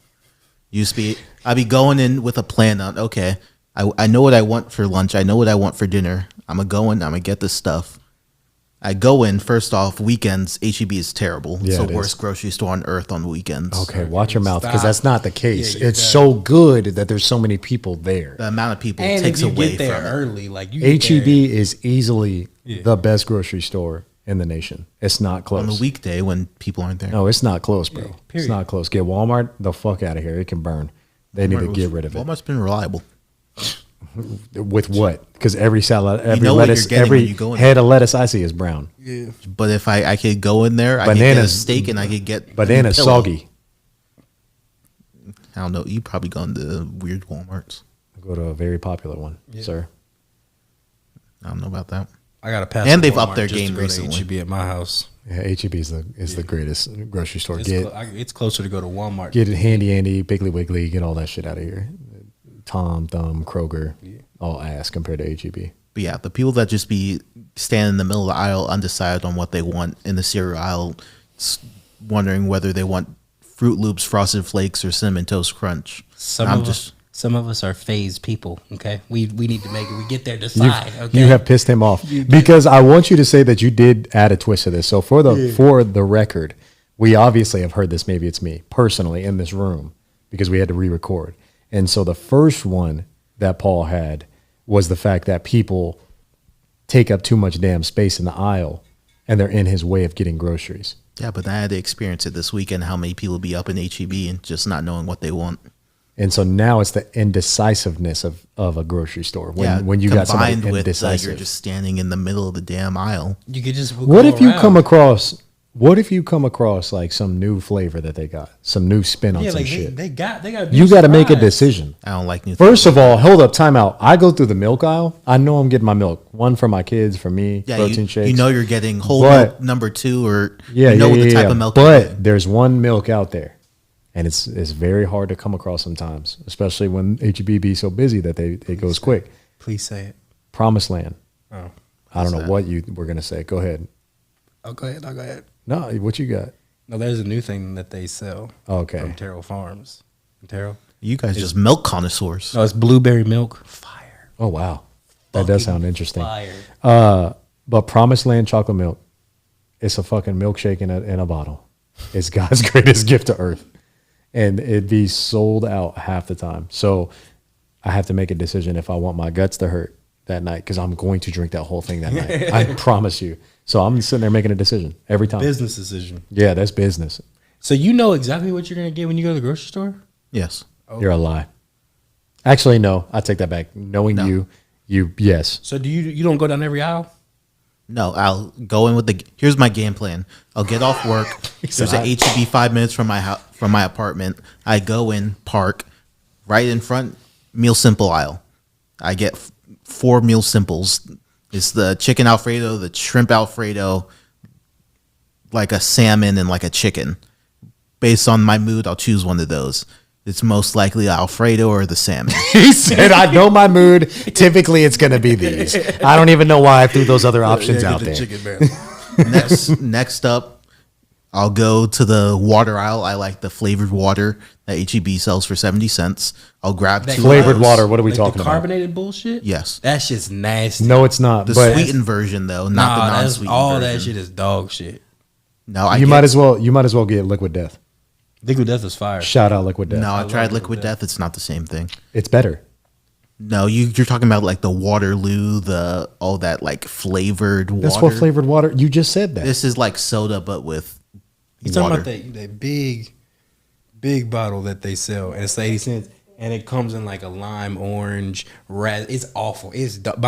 I'd be going in with a plan on, okay, I know what I want for lunch, I know what I want for dinner. I'm gonna get this stuff. I go in, first off, weekends, HEB is terrible. Yeah, it's it the worst grocery store on earth on weekends. Okay, watch your mouth because Stop. that's not the case. Yeah, it's you so good that there's so many people there. The amount of people And takes if you away get there from it. early, like you get HEB there- is easily Yeah. the best grocery store in the nation. It's not close. On the weekday when people aren't there. No, it's not close, bro. It's period. not close. Get Walmart the fuck out of here. It can burn. They need to get rid of it. Walmart's been reliable. With what? Because every salad, every know what you're lettuce, getting when every you go in head of lettuce I see is brown. Yeah. But if I could go in there, I could get a Bananas- steak and I could get Banana's a pillow. soggy. I don't know. You probably gone to weird Walmarts. Go to a very popular one, sir. I don't know about that. I got to pass. And the they've upped Walmart their just to game go to recently. HEB at my house. Yeah, HEB is the greatest grocery store. It's closer to go to Walmart. Get it Handy Andy, Piggly Wiggly, get all that shit out of here. Tom, Thumb, Kroger, all ass compared to HEB. But yeah, the people that just be standing in the middle of the aisle undecided on what they want in the cereal aisle, wondering whether they want Fruit Loops, Frosted Flakes, or Cinnamon Toast Crunch. Some of us are phased people. Okay, we need to make it. We get there, You, decide. Okay, you have pissed him off because I want you to say that you did add a twist to this. So for the record, we obviously have heard this. Maybe it's me personally in this room because we had to re-record. And so the first one that Paul had was the fact that people take up too much damn space in the aisle and they're in his way of getting groceries. Yeah, but I had to experience it this weekend, how many people be up in HEB and just not knowing what they want. And so now it's the indecisiveness of a grocery store. When you got somebody combined with indecisive. you're just standing in the middle of the damn aisle. you could just. What go if you around. come across? What if you come across like some new flavor that they got, some new spin on Yeah, some like shit? they got. You got to make a surprised. decision. I don't like new First things. of all, hold up, time out. I go through the milk aisle. I know I'm getting my milk. One for my kids, for me, Yeah, protein you, shakes. you know you're getting whole But- milk number 2, or yeah, you know yeah, what the yeah, type of milk. But there's one milk out there, and it's very hard to come across sometimes, especially when HEB be so busy that it goes quick. Please say it. Promised Land. Oh, I don't know that? what you were gonna say. Go ahead. go ahead. Go ahead. No, what you got? No, there's a new thing that they sell. Okay. From Terrell Farms. Terrell. You guys just milk connoisseurs. No, it's blueberry milk. Fire. Oh wow, that does sound interesting. Fire. But Promised Land chocolate milk, it's a fucking milkshake in a bottle. It's God's greatest gift to earth, and it'd be sold out half the time. So I have to make a decision if I want my guts to hurt that night because I'm going to drink that whole thing that night. I promise you. So I'm sitting there making a decision every time. Business decision. Yeah, that's business. So you know exactly what you're gonna get when you go to the grocery store. Yes. You're a lie. Actually, no, I take that back. Knowing No. you, yes. So do you don't go down every aisle? No, I'll go in with here's my game plan. I'll get off work. There's an HEB 5 minutes from my apartment. I go in, park, right in front, meal simple aisle. I get 4 meal simples. It's the chicken Alfredo, the shrimp Alfredo, like a salmon and like a chicken. Based on my mood, I'll choose one of those. It's most likely Alfredo or the salmon. He said, I know my mood. Typically, it's going to be these. I don't even know why I threw those other options out there. Next up, I'll go to the water aisle. I like the flavored water that HEB sells for 70 cents. I'll grab That 2 Flavored of those. water, what are we Like talking the about? carbonated bullshit? Yes. That shit's nasty. No, it's not. The but sweetened version, though, not the that's non-sweetened all version. that shit is dog shit. No, I you might as well get Liquid Death. Liquid Death is fire. Shout out Liquid Death. No, I love tried Liquid Liquid Death. It's not the same thing. It's better. No, you're talking about like the Waterloo, all that like flavored water. That's what flavored water. You just said that. This is like soda, but with He's water. talking about that big bottle that they sell, and it's 80 cents, and it comes in like a lime orange red. It's awful. My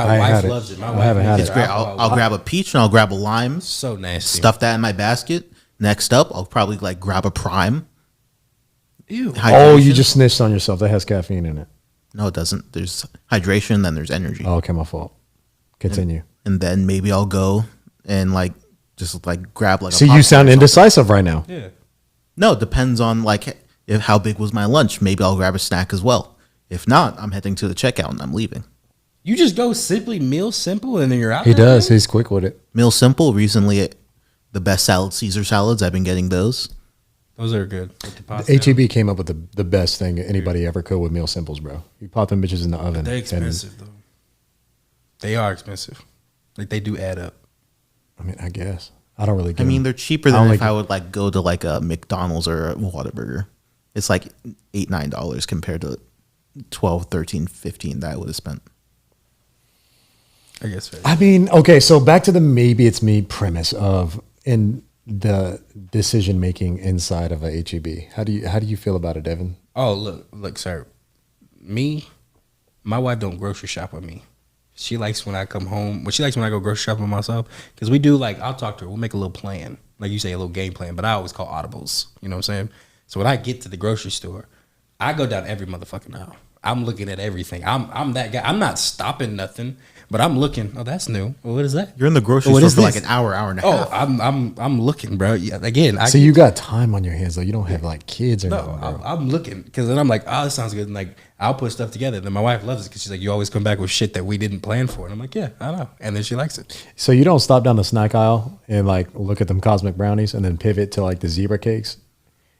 I wife had it. loves it. My I wife haven't had makes It's it. great. I'll grab a peach and I'll grab a lime. So nasty. Stuff that in my basket. Next up, I'll probably like grab a prime. Ew. Oh, you Hydration. just snitched on yourself. That has caffeine in it. No, it doesn't. There's hydration, then there's energy. Oh, okay, my fault. Continue. And then maybe I'll go and like just like grab like a See, you popcorn sound or something. indecisive right now. Yeah. No, it depends on like if how big was my lunch. Maybe I'll grab a snack as well. If not, I'm heading to the checkout and I'm leaving. You just go simply meal simple, and then you're out. He there, does. man? He's quick with it. Meal Simple recently, the best salad, Caesar salads. I've been getting those. Those are good. With the pasta. HEB came up with the best thing anybody ever could with meal simples, bro. You pop them bitches in the oven. They're and- expensive though. They are expensive. Like they do add up. I mean, I guess. I don't really get I mean, them. they're cheaper I than only if I would like go to like a McDonald's or a Whataburger. It's like $8-9 compared to 12 13 15 that I would have spent. I guess. Fair. I mean, okay, so back to the maybe it's me premise of in the decision making inside of a HEB. How do you feel about it, Devin? Oh, look, sir. Me, my wife don't grocery shop with me. She likes when I come home. Well, she likes when I go grocery shopping myself because we do like I'll talk to her. We'll make a little plan, like you say, a little game plan. But I always call audibles. You know what I'm saying? So when I get to the grocery store, I go down every motherfucking aisle. I'm looking at everything. I'm that guy. I'm not stopping nothing, but I'm looking. Oh, that's new. Well, what is that? You're in the grocery What store is for like this? an hour and a Oh, half. I'm looking, bro. Yeah, again, So you got time on your hands though. You don't have like kids or nothing, no, bro. I'm looking because then I'm like, oh, this sounds good. And like, I'll put stuff together. Then my wife loves it because she's like, you always come back with shit that we didn't plan for. And I'm like, yeah, I know. And then she likes it. So you don't stop down the snack aisle and like look at them cosmic brownies and then pivot to like the zebra cakes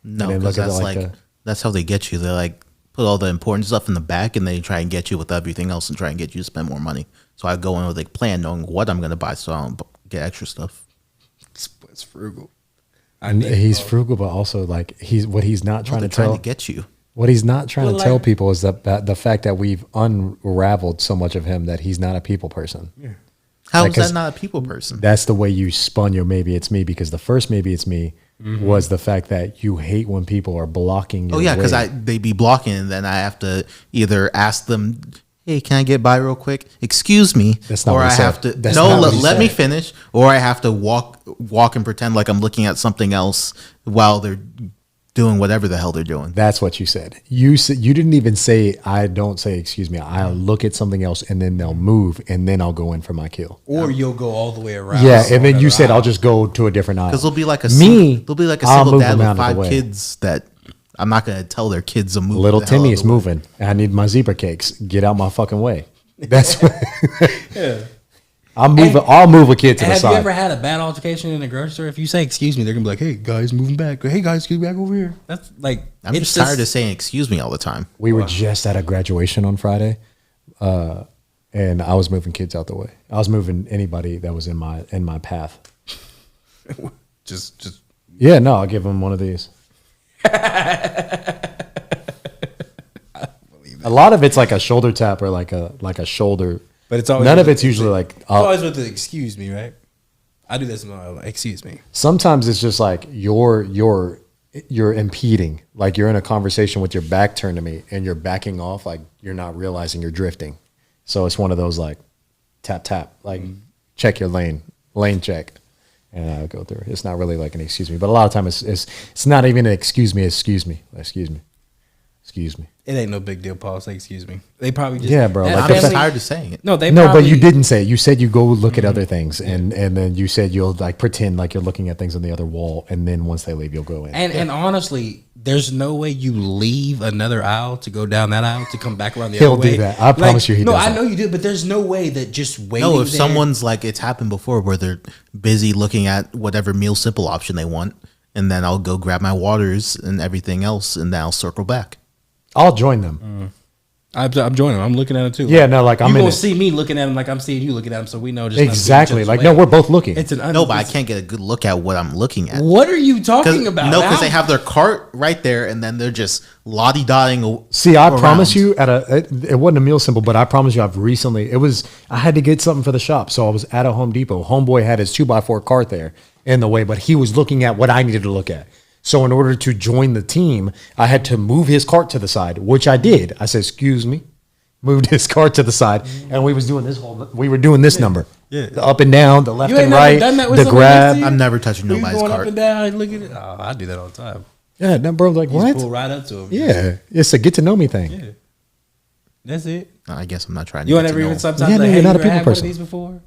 No, And then because look at it that's like like the- that's how they get you. They like put all the important stuff in the back, and they try and get you with everything else, and try and get you to spend more money. So I go in with a plan, knowing what I'm going to buy, so I don't get extra stuff. It's frugal. He's frugal, but also like he's not trying They're to trying tell. to get you. What he's not trying Well, to tell like- people is that the fact that we've unraveled so much of him that he's not a people person. How Like, is 'cause that not a people person? That's the way you spun your maybe it's me, because the first maybe it's me was the fact that you hate when people are blocking your Oh yeah, because way. they be blocking, and then I have to either ask them, "Hey, can I get by real quick? Excuse me," That's not or what he I said. have to That's no. not what he Let me said. finish, or I have to walk and pretend like I'm looking at something else while they're doing whatever the hell they're doing. That's what you said. You didn't even say I don't say excuse me. I'll look at something else and then they'll move and then I'll go in for my kill. Or you'll go all the way around. Yeah, so and then you another said I'll aisle. just go to a different aisle. Because there'll be like a Me, there'll be like a I'll single move dad them out with of the 5 way. kids that I'm not gonna tell their kids to move. Little the hell Timmy out is of the way. moving. I need my zebra cakes. Get out my fucking way. That's what I'll move a kid to the Have side. you ever had a bad altercation in a grocery store? If you say excuse me, they're gonna be like, "Hey guys, moving back. Hey guys, get back over here." That's like I'm it's just tired of saying excuse me all the time. We were just at a graduation on Friday, and I was moving kids out the way. I was moving anybody that was in my path. just Yeah, no, I'll give them one of these. A lot of it's like a shoulder tap or like a shoulder, But it's always none of with it's usually like. it's always with the excuse me, right? I do this. Excuse me. Sometimes it's just like you're impeding, like you're in a conversation with your back turned to me and you're backing off, like you're not realizing you're drifting. So it's one of those like tap tap, like check your lane check, and I go through. It's not really like an excuse me, but a lot of times it's not even an excuse me. It ain't no big deal, Paul. Say excuse me. They probably just Yeah, bro, that like I'm the just fact- tired of saying it. No, they No, probably, but you didn't say it. You said you go look at other things, and then you said you'll like pretend like you're looking at things on the other wall, and then once they leave, you'll go in. And honestly, there's no way you leave another aisle to go down that aisle to come back around the He'll other way. do that. I promise you he no, does I that. know you do, but there's no way that just waiting. No, if there- someone's like, it's happened before where they're busy looking at whatever meal simple option they want, and then I'll go grab my waters and everything else, and then I'll circle back. I'll join them. I'm joining. I'm looking at it too. Yeah, no, like I'm you in gonna it. see me looking at him like I'm seeing you looking at him, so we know just not Exactly. each Like, other's no, way. we're both looking. It's an No, but I can't get a good look at what I'm looking at. What are you talking about? No, because How- they have their cart right there, and then they're just lottie-dotting. See, I promise around. you, it wasn't a meal symbol, but I promise you, I had to get something for the shop, so I was at a Home Depot. Homeboy had his 2x4 cart there in the way, but he was looking at what I needed to look at. So in order to join the team, I had to move his cart to the side, which I did. I said, "Excuse me." Moved his cart to the side, and we were doing this number, the up and down, the left You ain't and never right, done that with the someone next grab. to you? I'm never touching You nobody's going up cart. and down and looking at it. Oh, I do that all the time. Yeah, that bro, like You just what? pull right up to him. Yeah, it's a get to know me thing. Yeah. That's it. I guess I'm not trying to You get ain't to never know even them. sometimes Yeah, no, like, you're hey, not you a ever people had one of person. these before?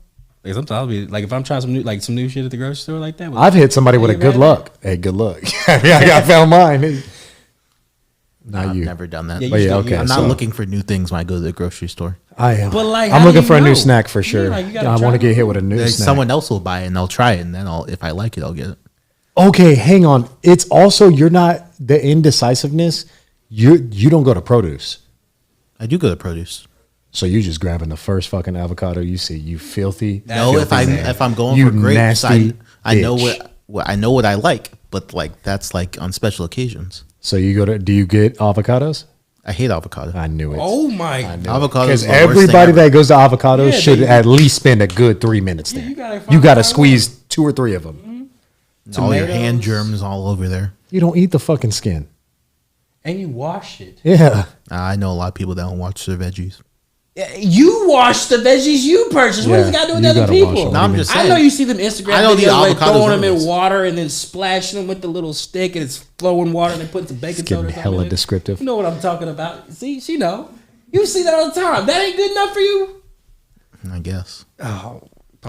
Like sometimes I'll be like if I'm trying some new shit at the grocery store like that. I've hit somebody with a You good ever luck. Hey, good luck. I found mine. Not I've you. never done that. Yeah, But you yeah, still- okay. I'm not so looking for new things when I go to the grocery store. I am. But, like, I'm how looking do for a you new know? snack for Yeah, sure. like, you gotta I want try to get it. hit with a new Like, snack. someone else will buy it, and I'll try it, and then if I like it, I'll get it. Okay, hang on. It's also you're not the indecisiveness. You don't go to produce, I do go to produce. so you just grabbing the first fucking avocado you see. You filthy. No, filthy man. if I'm going You for grapes, nasty I know bitch. what I know what I like, but like that's like on special occasions. So you go to? Do you get avocados? I hate avocado. I knew it. Oh my! Avocado Because is the worst thing everybody ever. that goes to avocados Yeah, should they- at least spend a good 3 minutes there. you gotta You find got to out. squeeze 2 or 3 of them. all your hand tomatoes. germs all over there. You don't eat the fucking skin. And you wash it. Yeah. I know a lot of people that don't watch their veggies. You wash the veggies you purchase. What Yeah, does it got to do with you other gotta wash people? them. No, I'm just I saying. know you see them Instagram I don't eat videos like avocados throwing them in anyways. water and then splashing them with the little stick and it's flowing water and they put some baking It's getting soda. or something hella in it. descriptive. You know what I'm talking about? See, she know. You see that all the time. That ain't good enough for you. I guess. Oh,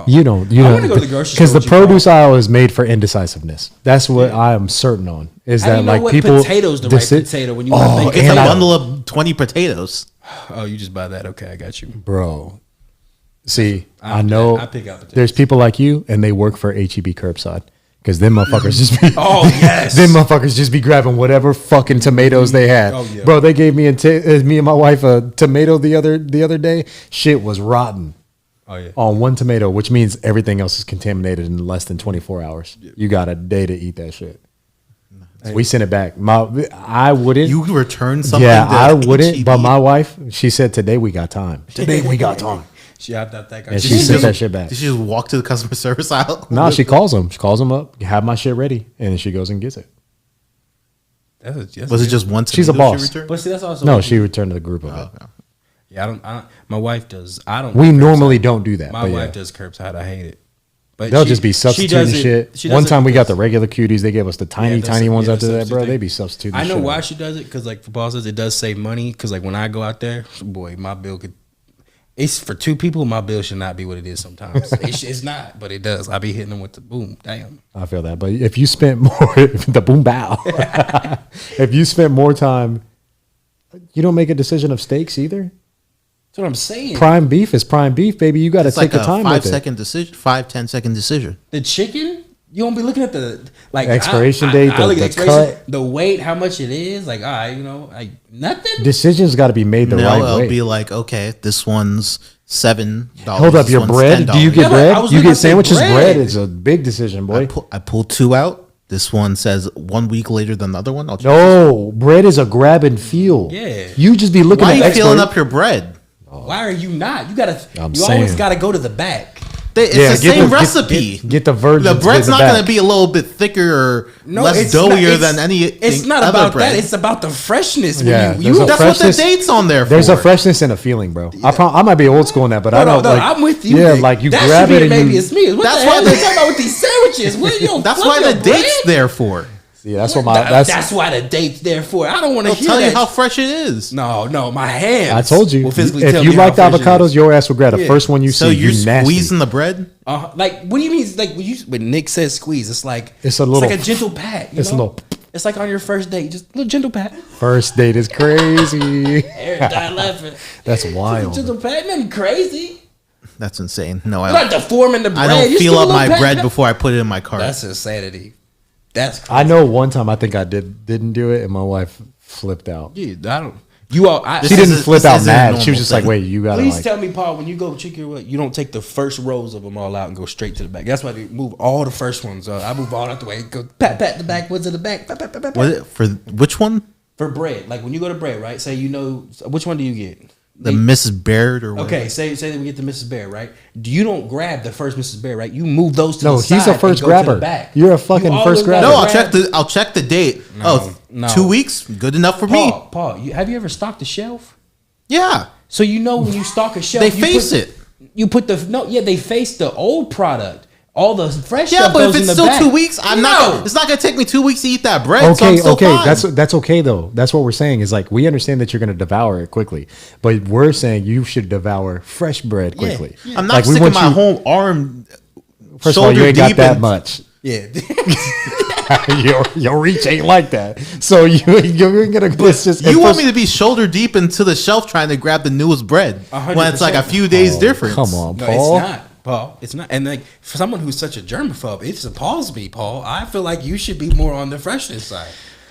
You don't. I wanna go to the grocery because store the with you, produce aisle is made for indecisiveness. That's what I am certain on. Is How do that you know like what people potato's the right potato when you want to Oh, make It's a and I- bundle of 20 potatoes. Oh, you just buy that? Okay, I got you. bro. See, I I know I pick out potatoes. there's people like you, and they work for HEB curbside Because them motherfuckers just be yes. them motherfuckers just be grabbing whatever fucking tomatoes they had. Oh, yeah. Bro, they gave me me and my wife a tomato the other day. Shit was rotten. Oh yeah. On one tomato, which means everything else is contaminated in less than 24 hours. Yeah. You got a day to eat that shit. We sent it back. I wouldn't. You return something? Yeah, I wouldn't. HEB? But my wife, she said, today we got time. Today we got time. She had that thing. And she sent that shit back. Did she just walk to the customer service aisle? No, she calls them. She calls them up. Have my shit ready, and then she goes and gets it. Was it just one? She's a boss. But see, that's also no. She returned to the group of it. Okay. Yeah, I don't. My wife does. I don't. We normally don't do that. My wife does curbside. I hate it. But they'll just be substituting shit. One time we got the regular cuties. They gave us the tiny ones after that, bro. They be substituting. I know why she does it, because like for Paul says, it does save money. Because like when I go out there, boy, my bill could. It's for two people. My bill should not be what it is sometimes. It's not, but it does. I be hitting them with the boom. Damn. I feel that. But if you spent more, the boom bow. If you spent more time, you don't make a decision of steaks either. That's what I'm saying. Prime beef is prime beef, baby. You got to take the time with it. 5-10 decision. The chicken, you won't be looking at the expiration date, the cut, the weight, how much it is. Like, all right, like nothing. Decisions got to be made the right way. It'll be like, okay, this one's $7. Hold up, your bread. $10. Do you get bread? You get sandwiches. Bread is a big decision, boy. I pull 2 out. This one says 1 week later than the other one. No, bread is a grab and feel. Yeah, you just be looking. Why at are you feeling up your bread? Why are you not? You gotta. Always gotta go to the back. It's the same recipe. Get the virgin. The bread's not going to be a little bit thicker or less doughier than any. It's not about that. It's about the freshness. Yeah, that's what the date's on there for. There's a freshness and a feeling, bro. Yeah. I might be old school in that, but I don't. No, I'm with you. Yeah, like you grab it and maybe it's me. What that's the hell are you talking about with these sandwiches? That's why the date's there for. Yeah, that's what that's why the date's there for. I don't want to hear tell that. you how fresh it is. No, my hands. I told you. If you liked avocados, your ass would grab the first one you see. So you're squeezing the bread? Like, what do you mean? Like when Nick says squeeze, it's like it's like a gentle pat. It's a little. It's like on your first date, just a little gentle pat. First date is crazy. Eric died laughing. That's wild. Gentle pat, nothing crazy. That's insane. No, I don't. Deforming the bread. I don't feel up my bread before I put it in my cart. That's insanity. That's crazy. I know one time I think I didn't do it and my wife flipped out. Yeah, I don't. She didn't flip out mad. She was just like, "Wait, you gotta." Please tell me, Paul, when you go chicken, you don't take the first rows of them all out and go straight to the back. That's why they move all the first ones. I move all out the way. Go pat the back. What's in the back? Pat. For which one? For bread, like when you go to bread, right? Say which one do you get? The Mrs. Baird or what? Okay, say that we get the Mrs. Baird, right? You don't grab the first Mrs. Baird, right? You move those to the side. No, he's a first grabber. You're a fucking first grabber. No, I'll check the date. No. 2 weeks, good enough for me. Paul, have you ever stocked a shelf? Yeah. So when you stock a shelf, they face it. You put they face the old product. All the fresh stuff but goes if it's in the still back. 2 weeks, it's not gonna take me 2 weeks to eat that bread. Okay, so that's okay though. That's what we're saying is like we understand that you're gonna devour it quickly, but we're saying you should devour fresh bread quickly. I'm not sticking my whole arm. First of all, you ain't got that much. Yeah. your reach ain't like that. So you're gonna just. You want me to be shoulder deep into the shelf trying to grab the newest bread 100%. when it's like a few days difference? Come on, No, Paul. it's not. Paul, it's not. And like for someone who's such a germaphobe, it appalls me, Paul. I feel like you should be more on the freshness side.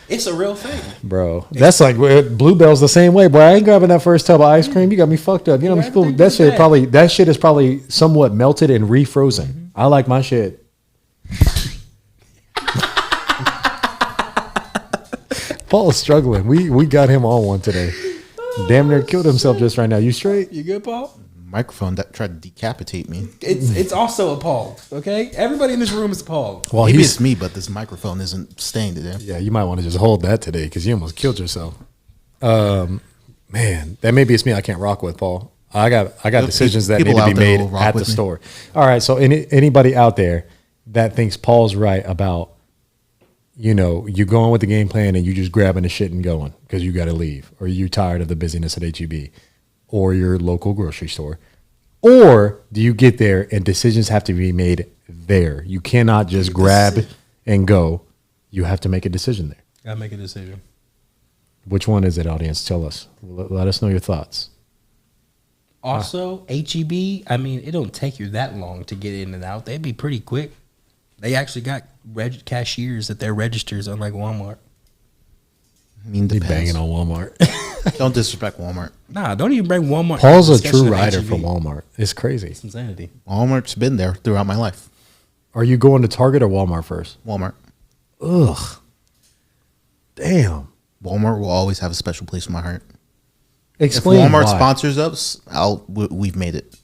It's a real thing, bro. That's like Bluebell's the same way, boy. I ain't grabbing that first tub of ice cream. You got me fucked up. You know what I mean? That shit is probably somewhat melted and refrozen. Mm-hmm. I like my shit. Paul's struggling. We got him on one today. Damn near killed himself just right now. You straight? You good, Paul? Microphone that tried to decapitate me. It's also appalled. Okay, everybody in this room is appalled. Well, maybe it's me, but this microphone isn't staying today. Yeah, you might want to just hold that today because you almost killed yourself. Man, that maybe it's me. I can't rock with Paul. I got decisions that need to be made at the store. All right, so anybody out there that thinks Paul's right about, you going with the game plan and you just grabbing the shit and going because you got to leave, or you're tired of the busyness at HEB or your local grocery store, or do you get there and decisions have to be made there? You cannot just grab and go. You have to make a decision there. Gotta make a decision. Which one is it, audience? Tell us. Let us know your thoughts. Also, HEB, I mean, it don't take you that long to get in and out. They'd be pretty quick. They actually got cashiers at their registers, unlike Walmart. I mean, Be depends. banging on Walmart. Don't disrespect Walmart. Nah, don't even bring Walmart. Paul's a discussion true of rider H-E-B. for Walmart. It's crazy. It's insanity. Walmart's been there throughout my life. Are you going to Target or Walmart first? Walmart. Ugh. Damn. Walmart will always have a special place in my heart. Explain if Walmart why. sponsors us, we've made it.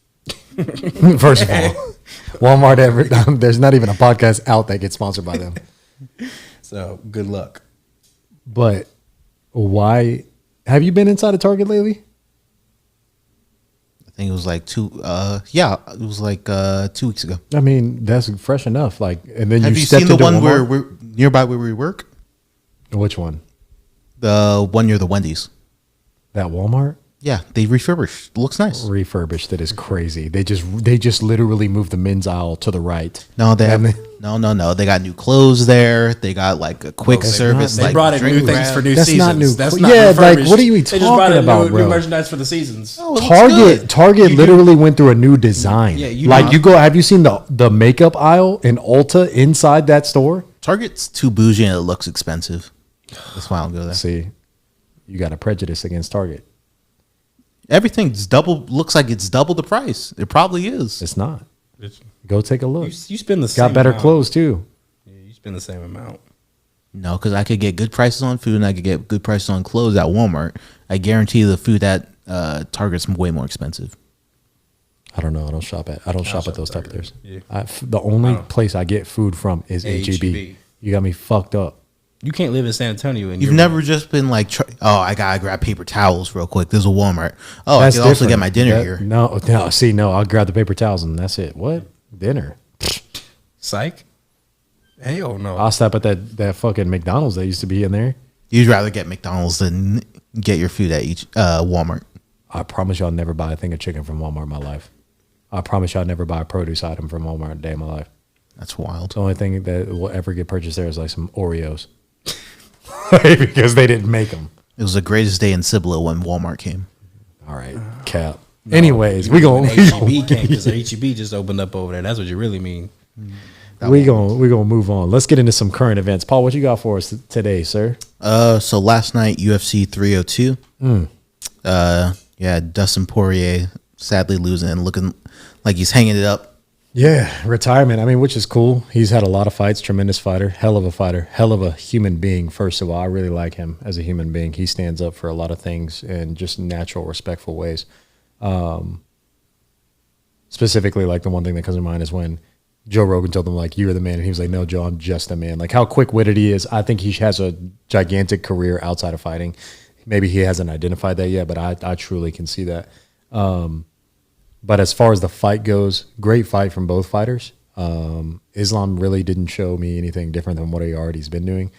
First of all, Walmart. There's not even a podcast out that gets sponsored by them. So good luck. But why? Have you been inside a Target lately? I think it was like 2. Yeah, it was like 2 weeks ago. I mean, that's fresh enough. Like, and then Have you stepped seen the into one where Walmart? we're nearby where we work? Which one? The one near the Wendy's. That Walmart Yeah, they refurbished. Looks nice. refurbished. That is crazy. They just literally moved the men's aisle to the right. No, they have And no. They got new clothes there. They got like a quick service. They like brought in drink new things grab. for new That's seasons. not new. That's Yeah, not like, refurbished. what are you They just brought talking in about, new bro? merchandise for the seasons. Oh, it looks good. Target literally went through a new design. Yeah, you like know- you go. Have you seen the makeup aisle in Ulta inside that store? Target's too bougie and it looks expensive. That's why I don't go there. See, you got a prejudice against Target. Everything's double. Looks like it's double the price. It probably is. It's not. It's- Go take a look. You spend the same Got better amount. clothes too. Yeah, you spend the same amount. No, because I could get good prices on food and I could get good prices on clothes at Walmart. I guarantee the food at Target's way more expensive. I don't know. I don't shop at those type of Target. stores. Yeah. The only place I get food from is H-E-B. HEB. You got me fucked up. You can't live in San Antonio and You've never just been like, I gotta grab paper towels real quick. There's a Walmart. Oh, I That's could also get different. my dinner That- here. No. See, no. I'll grab the paper towels and that's it. What dinner? psych. Hell no. I'll stop at that fucking McDonald's that used to be in there. You'd rather get McDonald's than get your food at each Walmart. I promise you I'll never buy a thing of chicken from Walmart in my life. I promise you I'll never buy a produce item from Walmart a day in my life. That's wild. The only thing that will ever get purchased there is like some Oreos. Because they didn't make them. It was the greatest day in Cibolo when Walmart came. All right, cap. Anyways, we When gonna HEB came because HEB just opened up over there. That's what you really mean. we gonna move on. Let's get into some current events. Paul, what you got for us today, sir? So last night UFC 302. Yeah, Dustin Poirier sadly losing and looking like he's hanging it up. Yeah, retirement. I mean, which is cool. He's had a lot of fights. Tremendous fighter. Hell of a fighter. Hell of a human being. First of all, I really like him as a human being. He stands up for a lot of things in just natural, respectful ways. Specifically, like the one thing that comes to mind is when Joe Rogan told him, like, you're the man. And he was like, no, Joe, I'm just a man. Like how quick-witted he is. I think he has a gigantic career outside of fighting. Maybe he hasn't identified that yet, but I truly can see that. But as far as the fight goes, great fight from both fighters. Islam really didn't show me anything different than what he already's been doing.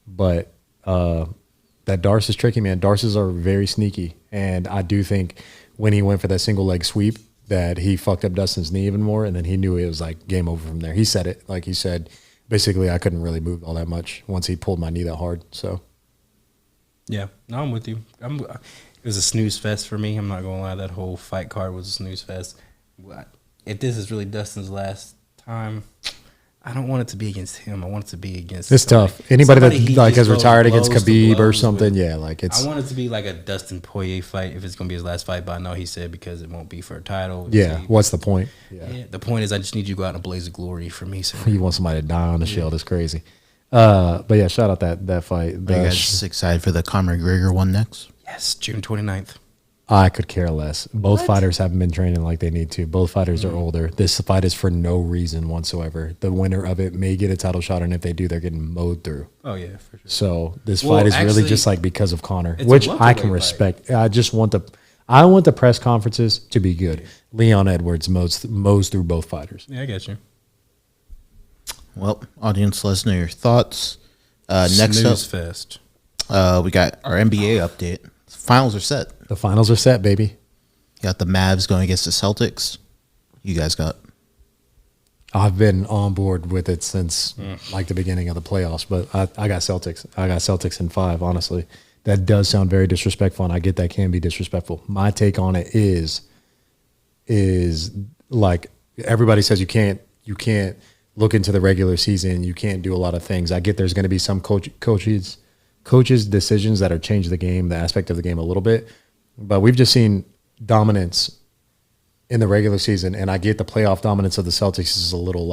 But that Darce is tricky, man. Darces are very sneaky. And I do think when he went for that single leg sweep, that he fucked up Dustin's knee even more. And then he knew it was like game over from there. He said it. Like he said, basically, I couldn't really move all that much once he pulled my knee that hard. So Yeah, no, I'm with you. It was a snooze fest for me. I'm not gonna lie. That whole fight card was a snooze fest. If this is really Dustin's last time, I don't want it to be against him. I want it to be against. it's tough. Anybody somebody that he like just has retired against blows to Khabib or blows something, with. yeah, like it's I want it to be like a Dustin Poirier fight if it's gonna be his last fight. But I know he said because it won't be for a title. yeah. What's the point? Yeah. The point is, I just need you to go out in a blaze of glory for me. So You want somebody to die on the show? That's crazy. But yeah, shout out that fight. Are you guys excited for the Conor McGregor one next? yes, June 29th. I could care less. Both What? fighters haven't been training like they need to. Both fighters are older. This fight is for no reason whatsoever. The winner of it may get a title shot, and if they do, they're getting mowed through. Oh yeah, for sure. So this Well, fight is really actually, just like because of Conor, it's a which I welterweight can fight. respect. I want the press conferences to be good. Leon Edwards mows through both fighters. Yeah, I got you. Well, audience, let us know your thoughts. Next Snooze up, fest. we got our NBA update. Finals are set. The finals are set, baby. Got the Mavs going against the Celtics. You guys got I've been on board with it since like the beginning of the playoffs, but I got Celtics. I got Celtics in 5, honestly. That does sound very disrespectful, and I get that can be disrespectful. My take on it is like everybody says you can't look into the regular season, you can't do a lot of things. I get there's going to be some coaches decisions that are change the game, the aspect of the game a little bit, but we've just seen dominance in the regular season, and I get the playoff dominance of the Celtics is a little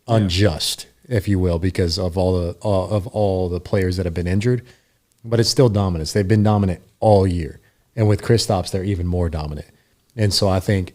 unjust, if you will, because of all the players that have been injured. But it's still dominance. They've been dominant all year, and with Kristaps, they're even more dominant. And so I think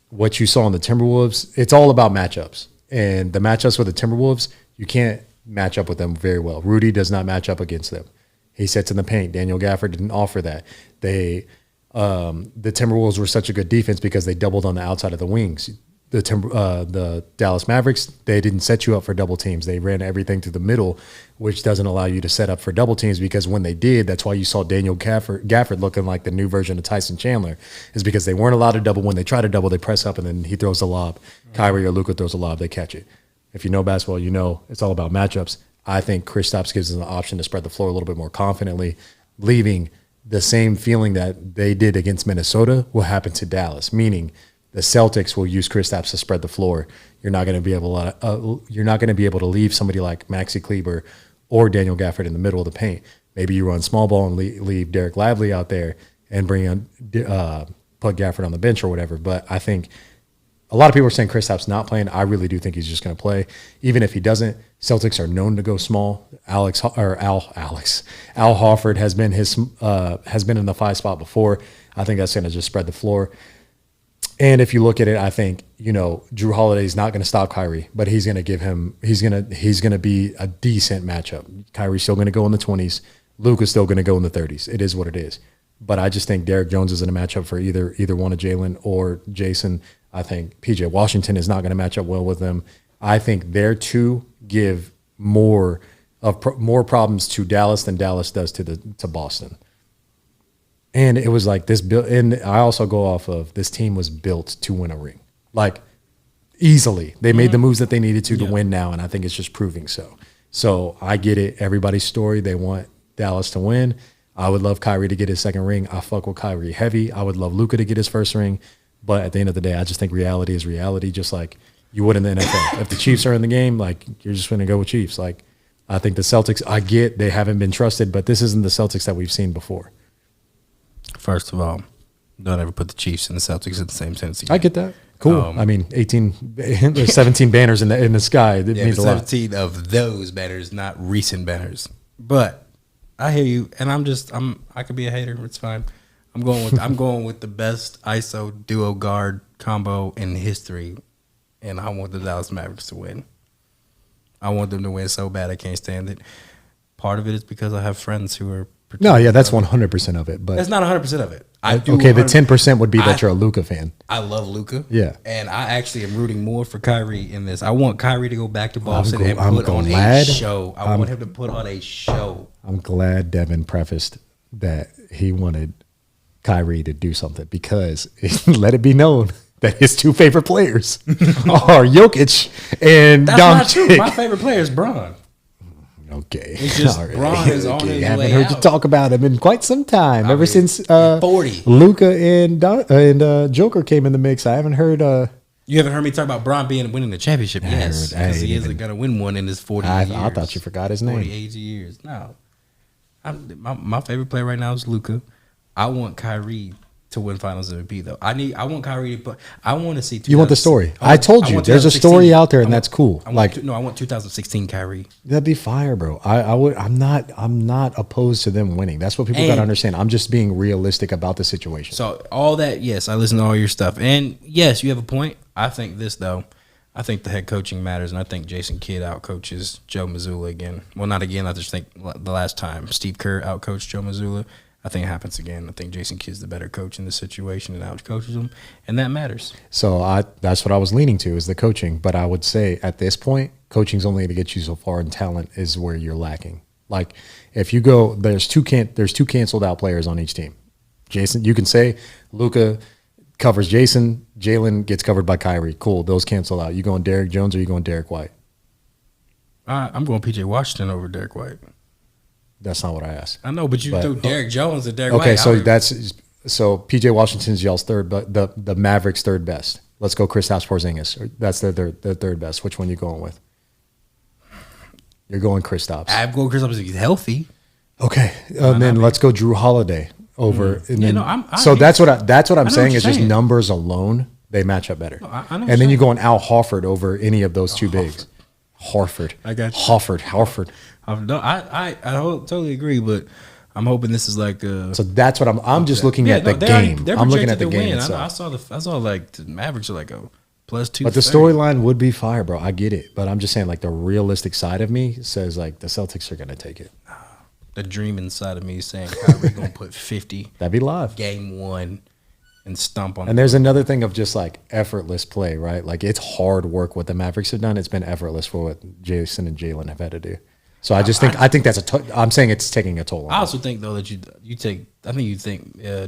what you saw in the Timberwolves, it's all about matchups, and the matchups with the Timberwolves, you can't match up with them very well. Rudy does not match up against them. He sits in the paint. Daniel Gafford didn't offer that. The Timberwolves were such a good defense because they doubled on the outside of the wings. The Dallas Mavericks, they didn't set you up for double teams. They ran everything through the middle, which doesn't allow you to set up for double teams, because when they did, that's why you saw Daniel Gafford looking like the new version of Tyson Chandler, is because they weren't allowed to double. When they try to double, they press up and then he throws the lob. Kyrie or Luka throws a lob, they catch it. If you know basketball, you know it's all about matchups. I think Kristaps gives them the option to spread the floor a little bit more confidently, leaving the same feeling that they did against Minnesota will happen to Dallas, meaning the Celtics will use Kristaps to spread the floor. You're not going to be able to leave somebody like Maxi Kleber or Daniel Gafford in the middle of the paint. Maybe you run small ball and leave Derek Lively out there and put Gafford on the bench or whatever. But I think a lot of people are saying Kristaps not playing. I really do think he's just going to play. Even if he doesn't, Celtics are known to go small. Al Horford has been in the 5 spot before. I think that's going to just spread the floor. And if you look at it, I think, Drew Holiday is not going to stop Kyrie, but he's going to be a decent matchup. Kyrie's still going to go in the 20s. Luka's still going to go in the 30s. It is what it is. But I just think Derek Jones is in a matchup for either one of Jalen or Jason. I think PJ Washington is not going to match up well with them. I think their two give more problems to Dallas than Dallas does to Boston. And it was like this build, and I also go off of this team was built to win a ring, like easily. They made the moves that they needed to win now, and I think it's just proving so. So I get it. Everybody's story. They want Dallas to win. I would love Kyrie to get his second ring. I fuck with Kyrie heavy. I would love Luka to get his first ring. But at the end of the day, I just think reality is reality, just like you would in the NFL. If the Chiefs are in the game, like you're just going to go with Chiefs. Like I think the Celtics, I get they haven't been trusted, but this isn't the Celtics that we've seen before. First of all, don't ever put the Chiefs and the Celtics in the same sentence again. I get that. Cool. I mean, 17 banners in the sky. It means a lot. 17 of those banners, not recent banners. But I hear you, and I could be a hater. It's fine. I'm going with the best ISO duo guard combo in history, and I want the Dallas Mavericks to win. I want them to win so bad I can't stand it. Part of it is because I have friends who are. No, yeah, that's 100% of it. But that's not 100% of it. Okay, the 10% would be that you're a Luka fan. I love Luka. Yeah. And I actually am rooting more for Kyrie in this. I want Kyrie to go back to Boston and put on a show. I want him to put on a show. I'm glad Devin prefaced that he wanted Kyrie to do something, because let it be known that his two favorite players are Jokic and That's not true. My favorite player is Bron. Okay. It's just Bron is on his way out. I haven't heard you talk about him in quite some time. Ever since 40. Luka and Joker came in the mix, I haven't heard. You haven't heard me talk about Bron winning the championship? Yes, because he isn't going to win one in his 40 years. I thought you forgot his name. 40, 80 years. No. My favorite player right now is Luka. I want Kyrie to win Finals MVP though. I want Kyrie to I want to see. You want the story? I told you there's a story out there, and that's cool. I want 2016 Kyrie. That'd be fire, bro. I'm not opposed to them winning. That's what people got to understand. I'm just being realistic about the situation. So all that, yes, I listen to all your stuff, and yes, you have a point. I think this though. I think the head coaching matters, and I think Jason Kidd outcoaches Joe Mazzulla again. Well, not again. I just think the last time Steve Kerr outcoached Joe Mazzulla. I think it happens again. I think Jason Kidd's the better coach in this situation and outcoaches him, and that matters. So that's what I was leaning to, is the coaching. But I would say at this point, coaching's only to get you so far, and talent is where you're lacking. Like if you go, there's two canceled out players on each team. Jason, you can say Luka covers Jason, Jalen gets covered by Kyrie. Cool, those cancel out. You going Derek Jones or you going Derek White? I'm going PJ Washington over Derek White. That's not what I asked. I know, but you threw Derek Jones and Derek White. Okay, so PJ Washington's y'all's third, but the Mavericks' third best. Let's go Kristaps Porzingis. That's their third best. Which one you going with? You're going Kristaps. I'm going Kristaps if he's healthy. Okay, and then let's go Drew Holiday over. And then, so that's what I'm saying is just saying. numbers alone they match up better. No, I know and then you go on Al Horford over any of those two bigs. Horford. I got you. Horford. No, I totally agree, but I'm hoping this is like so that's what I'm just looking at the game. I'm looking at the game itself. I saw like the Mavericks are like a +2. But the storyline would be fire, bro. I get it, but I'm just saying like the realistic side of me says like the Celtics are gonna take it. The dream inside of me is saying Kyrie gonna put 50. That'd be live. Game 1 and stomp on. And there's another thing of just like effortless play, right? Like it's hard work what the Mavericks have done. It's been effortless for what Jason and Jalen have had to do. So I think that's I'm saying it's taking a toll on I also think though that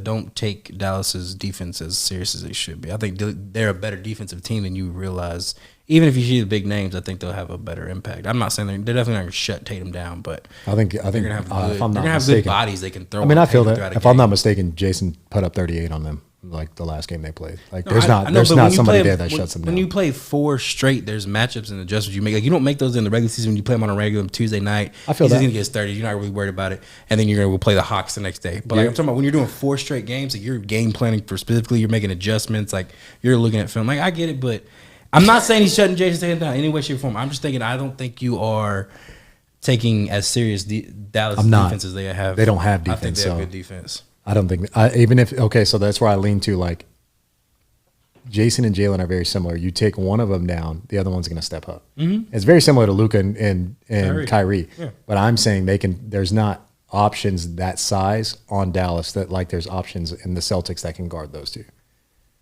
don't take Dallas's defense as serious as they should be. I think they're a better defensive team than you realize. Even if you see the big names, I think they'll have a better impact. I'm not saying they're definitely not going to shut Tatum down, but I think they're going to have good, if I'm not good bodies they can throw. I mean, I feel that if I'm not mistaken, Jason put up 38 on them like the last game they played. Like there's not somebody there that shuts them down. When you play 4 straight, there's matchups and adjustments you make. Like you don't make those in the regular season when you play them on a regular Tuesday night. I feel he's that. Going to get 30. You're not really worried about it, and then you're going to play the Hawks the next day. But like I'm talking about when you're doing 4 straight games, like you're game planning for specifically. You're making adjustments. Like you're looking at film. Like I get it, but. I'm not saying he's shutting Jason Tatum down in any way, shape, or form. I'm just thinking I don't think you are taking as serious Dallas defense as they have. They don't have defense. I think they have good defense. I don't think so that's where I lean to like Jason and Jalen are very similar. You take one of them down, the other one's going to step up. Mm-hmm. It's very similar to Luka and Kyrie. Yeah. But I'm saying there's not options that size on Dallas that like there's options in the Celtics that can guard those two.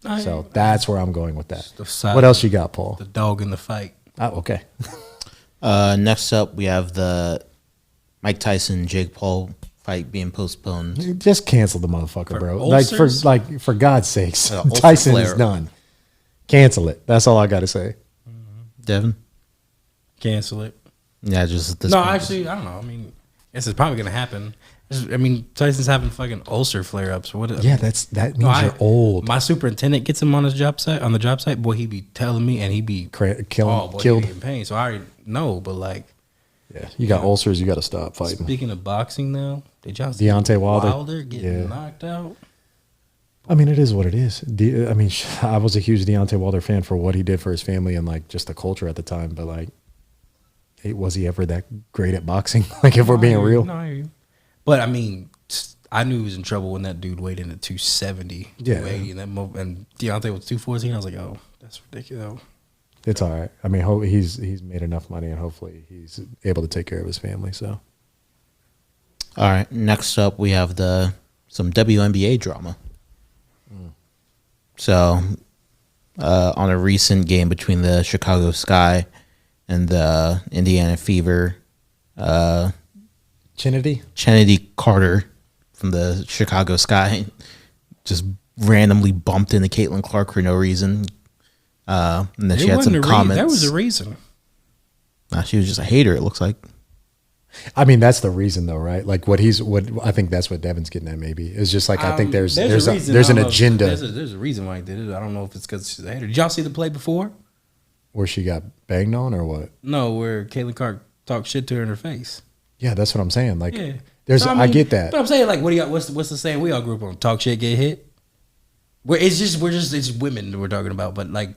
So that's where I'm going with that. What else you got, Paul? The dog in the fight. Oh, okay. Next up, we have the Mike Tyson Jake Paul fight being postponed. Just cancel the motherfucker, bro. Ulcers? For God's sakes, Tyson is done. Cancel it. That's all I got to say. Devin, cancel it. Yeah, just at this no. point. Actually, I don't know. I mean, this is probably gonna happen. I mean, Tyson's having fucking ulcer flare ups. That means you're old. My superintendent gets him on the job site. Boy, he be telling me, and he be killed. He be in pain. So I already know, but like, yeah, you got ulcers. You got to stop fighting. Speaking of boxing, now did y'all see Deontay Wilder getting knocked out? I mean, it is what it is. I mean, I was a huge Deontay Wilder fan for what he did for his family and like just the culture at the time. But like, was he ever that great at boxing? Like, if we're being real. No, I hear you. But I mean, I knew he was in trouble when that dude weighed in at 270, 280, and Deontay was 214. I was like, oh, that's ridiculous. It's all right. I mean, he's made enough money, and hopefully he's able to take care of his family. So, all right. Next up, we have some WNBA drama. So, on a recent game between the Chicago Sky and the Indiana Fever, Chennedy Carter from the Chicago Sky just randomly bumped into Caitlin Clark for no reason. And then she had some comments. There was a reason. Nah, she was just a hater, it looks like. I mean, that's the reason though, right? Like what I think that's what Devin's getting at maybe. It's just like I think there's an agenda. There's a reason why he did it. I don't know if it's because she's a hater. Did y'all see the play before? Where she got banged on or what? No, where Caitlin Clark talked shit to her in her face. Yeah, that's what I'm saying. Like, I get that. But I'm saying, like, what's the saying we all grew up on? Talk shit, get hit. It's women that we're talking about. But like,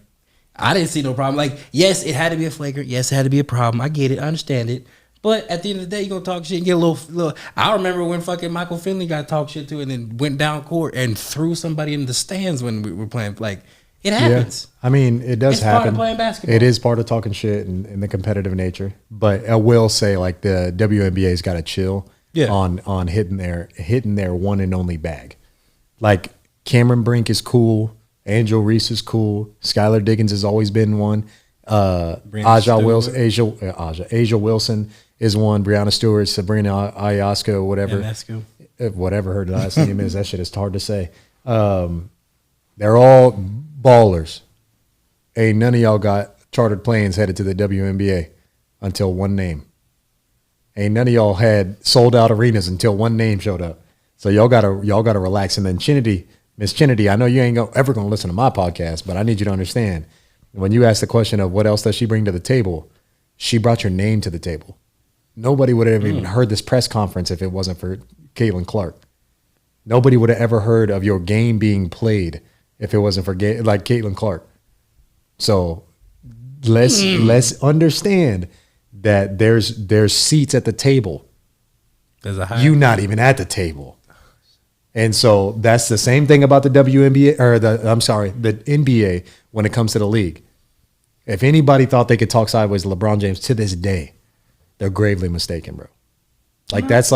I didn't see no problem. Like, yes, it had to be a flagrant. Yes, it had to be a problem. I get it. I understand it. But at the end of the day, you're gonna talk shit and get a little. I remember when fucking Michael Finley got talked shit to and then went down court and threw somebody in the stands when we were playing. Like, it happens. Yeah. I mean, it does happen. Part of playing basketball. It is part of talking shit and the competitive nature. But I will say, like, the WNBA's got to chill on hitting their one and only bag. Like, Cameron Brink is cool. Angel Reese is cool. Skylar Diggins has always been one. Asia Wilson is one. Brianna Stewart, Sabrina Ionescu, whatever her last name is. That shit is hard to say. They're all ballers. Ain't none of y'all got chartered planes headed to the WNBA until one name. Ain't none of y'all had sold out arenas until one name showed up. So y'all gotta relax. And then Chennedy Miss Kennedy, I know you ain't ever going to listen to my podcast, but I need you to understand when you ask the question of what else does she bring to the table, she brought your name to the table. Nobody would have even heard this press conference if it wasn't for Caitlin Clark. Nobody would have ever heard of your game being played if it wasn't for like Caitlin Clark. So let's understand that there's seats at the table. There's a You not even at the table. And so that's the same thing about the WNBA or the NBA when it comes to the league. If anybody thought they could talk sideways to LeBron James to this day, they're gravely mistaken, bro. That's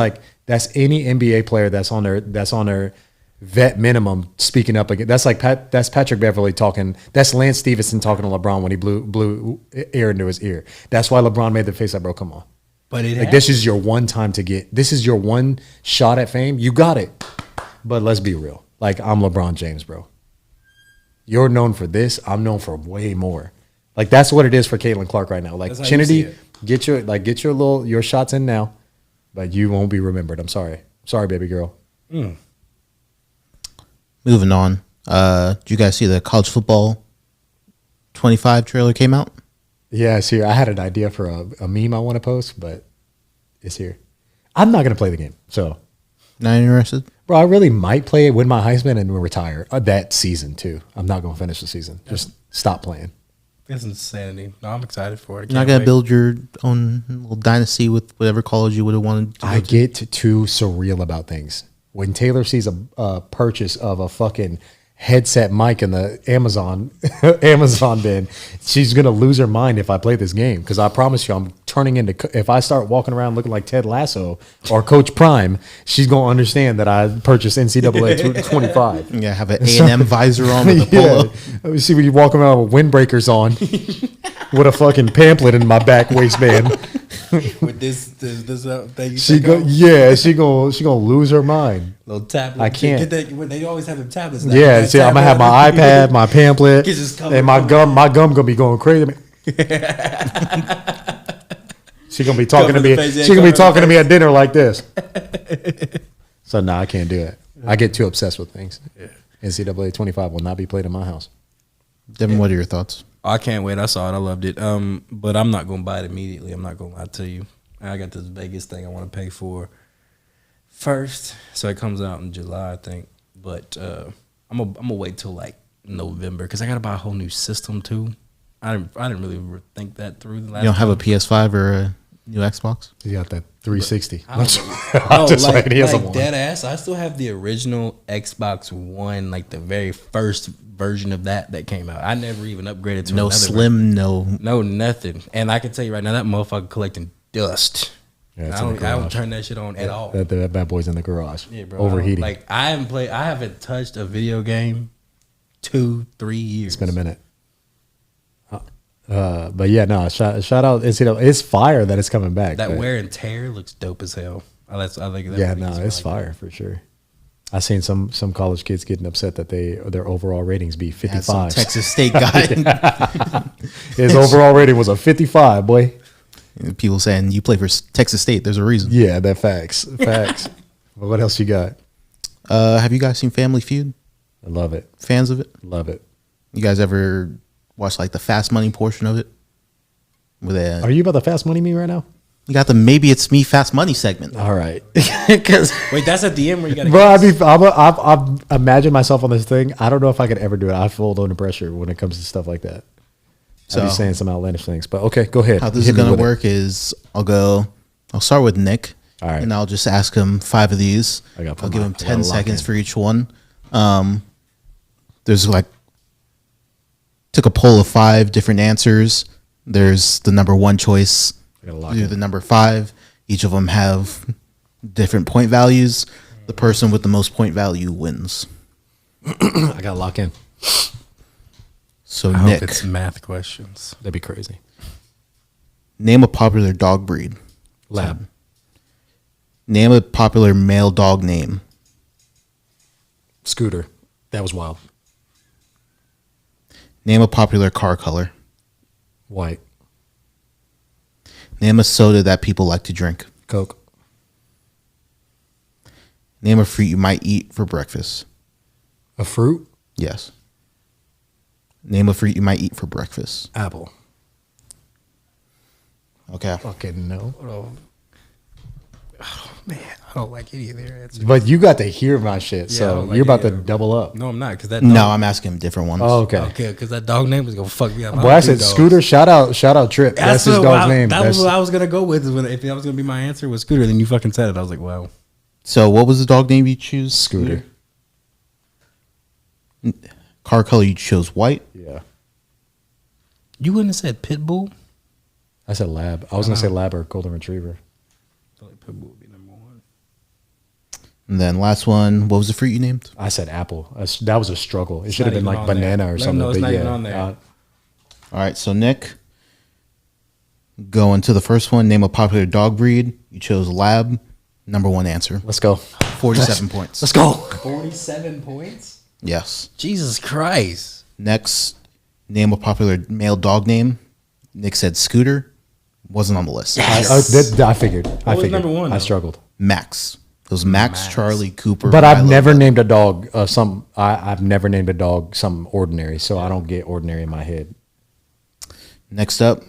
any NBA player that's on their vet minimum speaking up again. That's that's Patrick Beverly talking. That's Lance Stevenson talking to LeBron when he blew air into his ear. That's why LeBron made the face like, bro, come on. But this is your one time to get. This is your one shot at fame. You got it. But let's be real. I'm LeBron James, bro. You're known for this. I'm known for way more. That's what it is for Caitlin Clark right now. Chinity, get your shots in now, but you won't be remembered. I'm sorry. Sorry, baby girl. Moving on. Did you guys see the college football 25 trailer came out? Yeah, it's here. I had an idea for a meme I want to post, but it's here. I'm not going to play the game, so. Not interested? Bro, I really might play it, win my Heisman, and retire that season, too. I'm not going to finish the season. Just stop playing. That's insanity. No, I'm excited for it. You're not going to build your own little dynasty with whatever college you would have wanted to I get too surreal about things. When Taylor sees a purchase of a fucking headset mic in the Amazon bin, she's going to lose her mind if I play this game. Because I promise you, I'm turning into, if I start walking around looking like Ted Lasso or Coach Prime, she's going to understand that I purchased NCAA 25. Yeah, have an A&M visor on with a polo. Let me see when you walk around with windbreakers on with a fucking pamphlet in my back waistband. With this thing. She gonna lose her mind. Little tablet. I can't. They always have them tablets now. Yeah, see, I'm gonna have my iPad, my pamphlet, Just cover and my gum. My gum gonna be going crazy. She gonna be talking to me. She gonna be talking to me at dinner like this. So no, I can't do it. I get too obsessed with things. Yeah. NCAA 25 will not be played in my house. Devin, what are your thoughts? I can't wait. I saw it. I loved it. But I'm not gonna buy it immediately. I'm not gonna lie to you. I got this Vegas thing I want to pay for first, so it comes out in July, I think. But I'm gonna wait till November because I gotta buy a whole new system too. I didn't really think that through. You don't have a PS5 or a new Xbox? You got that 360. Dead ass. I still have the original Xbox One, the very first version of that came out. I never even upgraded to no another slim, version. No nothing. And I can tell you right now, that motherfucker collecting dust. Yeah, I don't turn that shit on at all. That bad boy's in the garage. Yeah, bro. Overheating. I haven't touched a video game 2-3 years. It's been a minute. But yeah, no, shout out. It's fire that it's coming back. That wear and tear looks dope as hell. I think that. Yeah, no, it's fire for sure. I seen some college kids getting upset that their overall ratings be 55. Yeah, Texas State guy. His overall rating was a 55, boy. People saying you play for Texas State. There's a reason. Yeah, that facts. But what else you got? Have you guys seen Family Feud? I love it. Fans of it? Love it. You guys ever watch the Fast Money portion of it? Are you about to Fast Money me right now? You got the Maybe It's Me Fast Money segment. All right. Wait, that's at the end where you got to. Bro, I've imagined myself on this thing. I don't know if I could ever do it. I fold under pressure when it comes to stuff like that. So I'll be saying some outlandish things, but okay, go ahead. How this is going to work is I'll start with Nick. All right. And I'll just ask him 5 of these. I'll give him 10 seconds for each one. There's took a poll of 5 different answers. There's the number 1 choice. Do the number 5. Each of them have different point values. The person with the most point value wins. I got to lock in. So I Nick, hope it's math questions. That'd be crazy. Name a popular dog breed. Lab. Name a popular male dog name. Scooter. That was wild. Name a popular car color. White. Name a soda that people like to drink. Coke. Name a fruit you might eat for breakfast. A fruit? Yes. Name a fruit you might eat for breakfast. Apple. Okay. Fucking no. Oh, man, I don't like any of their answers. But you got to hear my shit, Yeah, I so don't like you're about any to of them. double up. No, I'm not, because that No, I'm asking him different ones. Oh, okay. Okay, because that dog name was gonna fuck me up. Well, I said Scooter. Shout out Trip. That's his dog's name. That was what I was gonna go with. If that was gonna be my answer was Scooter, then you fucking said it. I was like, wow. So what was the dog name you choose? Scooter. Car color you chose white. Yeah. You wouldn't have said Pitbull? I said lab. I was gonna say lab or golden retriever. I feel like Pitbull would be number one. And then last one, what was the fruit you named? I said apple. That was a struggle. It should have not been even like on there. banana or No, something. no, it's but not yeah, even on there. All right, so Nick, going to the first one, name a popular dog breed. You chose lab. Number one answer. let's go. 47 points. Let's go. 47 points? Yes. Jesus Christ. Next, name a popular male dog name. Nick said Scooter. Wasn't on the list. I figured. I was figured. number one, I though? struggled. Max. It was Max, Max. Charlie, Cooper. But I've Milo. never named a dog I've never named a dog something ordinary, so I don't get ordinary in my head. Next up,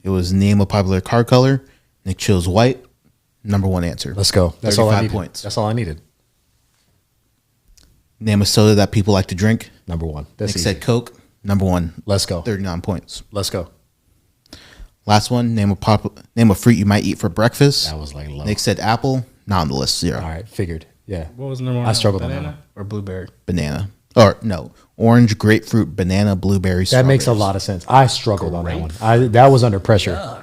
it was name a popular car color. Nick chose white. Number one answer. Let's go. That's all I 35 needed. points. That's all I needed. Name a soda that people like to drink. Number one. That's Nick easy. said Coke. Number one. Let's go. 39 points. Let's go. Last one, name a fruit you might eat for breakfast. That was like low. Nick said apple, not on the list, 0. All right, figured. Yeah. What was number one? I struggled on that Banana one. or blueberry? Banana. Or no, orange, grapefruit, banana, blueberry, That makes a strawberries. lot of sense. I struggled on that one. That was under pressure.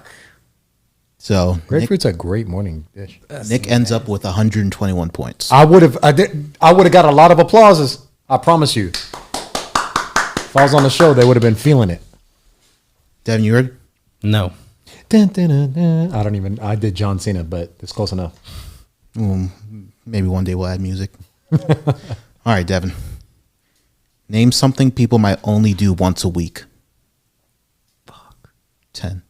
So Grapefruit's a great morning dish. Nick ends up with 121 points. I would have got a lot of applauses. I promise you. If I was on the show, they would have been feeling it. Devin, you ready? No. Dun, dun, dun, dun. I did John Cena, but it's close enough. Maybe one day we'll add music. All right, Devin. Name something people might only do once a week. Fuck. 10.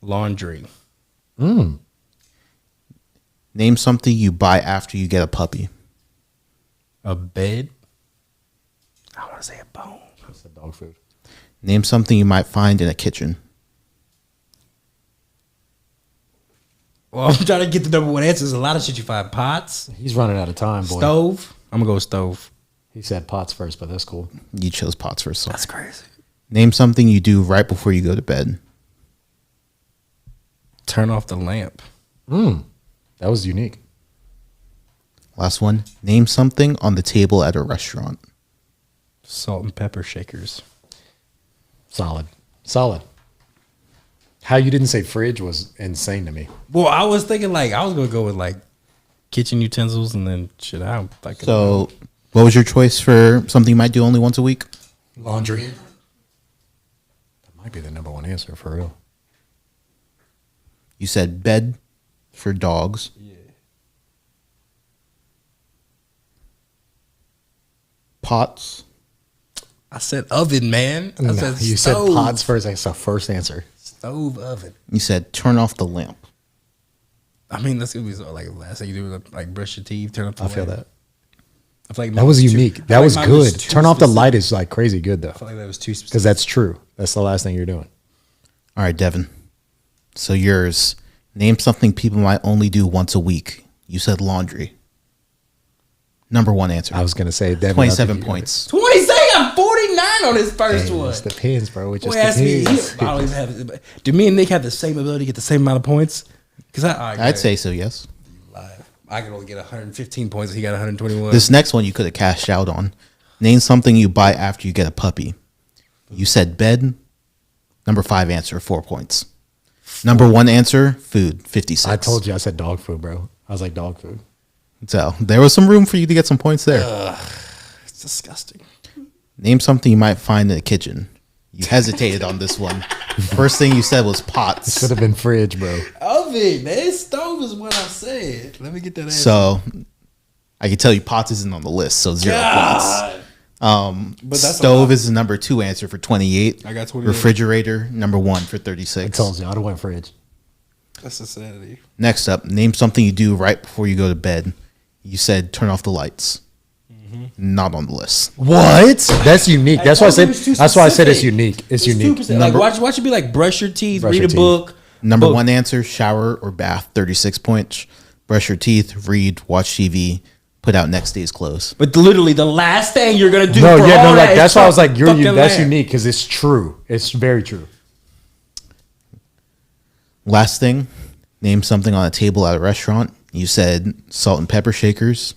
Laundry. Name something you buy after you get a puppy. A bed. I want to say a bone. That's the dog food. Name something you might find in a kitchen. Well, I'm trying to get the number one answer. There's a lot of shit you find. Pots. He's running out of time, boy. Stove. I'm going to go with stove. He said pots first, but that's cool. You chose pots first. So. That's crazy. Name something you do right before you go to bed. Turn off the lamp. That was unique. Last one. Name something on the table at a restaurant. Salt and pepper shakers. Solid. How you didn't say fridge was insane to me. Well, I was thinking I was going to go with kitchen utensils and then shit out. So, what was your choice for something you might do only once a week? Laundry. That might be the number one answer for real. You said bed for dogs. Yeah. Pots. I said oven, man. I said You stove. said pots first. That's the first answer. Stove oven. You said turn off the lamp. I mean, that's gonna be the last thing you do is brush your teeth, turn up the I feel lamp. that. I feel like That was unique. That was mine good. too Turn off the specific. light is crazy good though, I feel like that was too specific. because that's true. That's the last thing you're doing. All right, Devin. So yours. Name something people might only do once a week. You said laundry. Number one answer. I was gonna say Devin, 27 points. 27. I'm 49 on his first one. It depends, bro. It just Boy, ask me. depends. I always have. Do me and Nick have the same ability to get the same amount of points? Because I'd say so, yes. I can only get 115 points. He got 121. This next one you could have cashed out on. Name something you buy after you get a puppy. You said bed. Number 5 answer, 4 points. Number 1 answer, food, 56. I told you I said dog food, bro. I was like dog food. So there was some room for you to get some points there. It's disgusting. Name something you might find in the kitchen. You hesitated on this one. First thing you said was pots. Should have been fridge, bro. Oven, man. Stove is what I said. Let me get that answer. So I can tell you pots isn't on the list, so 0 points. But that's Stove is the number 2 answer for 28. I got 28. Refrigerator, number 1 for I 36. told you I'd have went fridge. That's insanity. Next up, name something you do right before you go to bed. You said turn off the lights. not on the list. What? That's unique. That's why I said. It's too That's why I said it's specific. unique. It's unique. 2%. Like, watch it be like brush your teeth, Brush read your a teeth. book. Number book. one answer: shower or bath, 36 points. Brush your teeth, read, watch TV, put out next day's clothes. But literally, the last thing you're gonna do. No, for yeah, all no, that like is that's why I was like, fucking that's land. unique because it's true. It's very true. Last thing, name something on a table at a restaurant. You said salt and pepper shakers.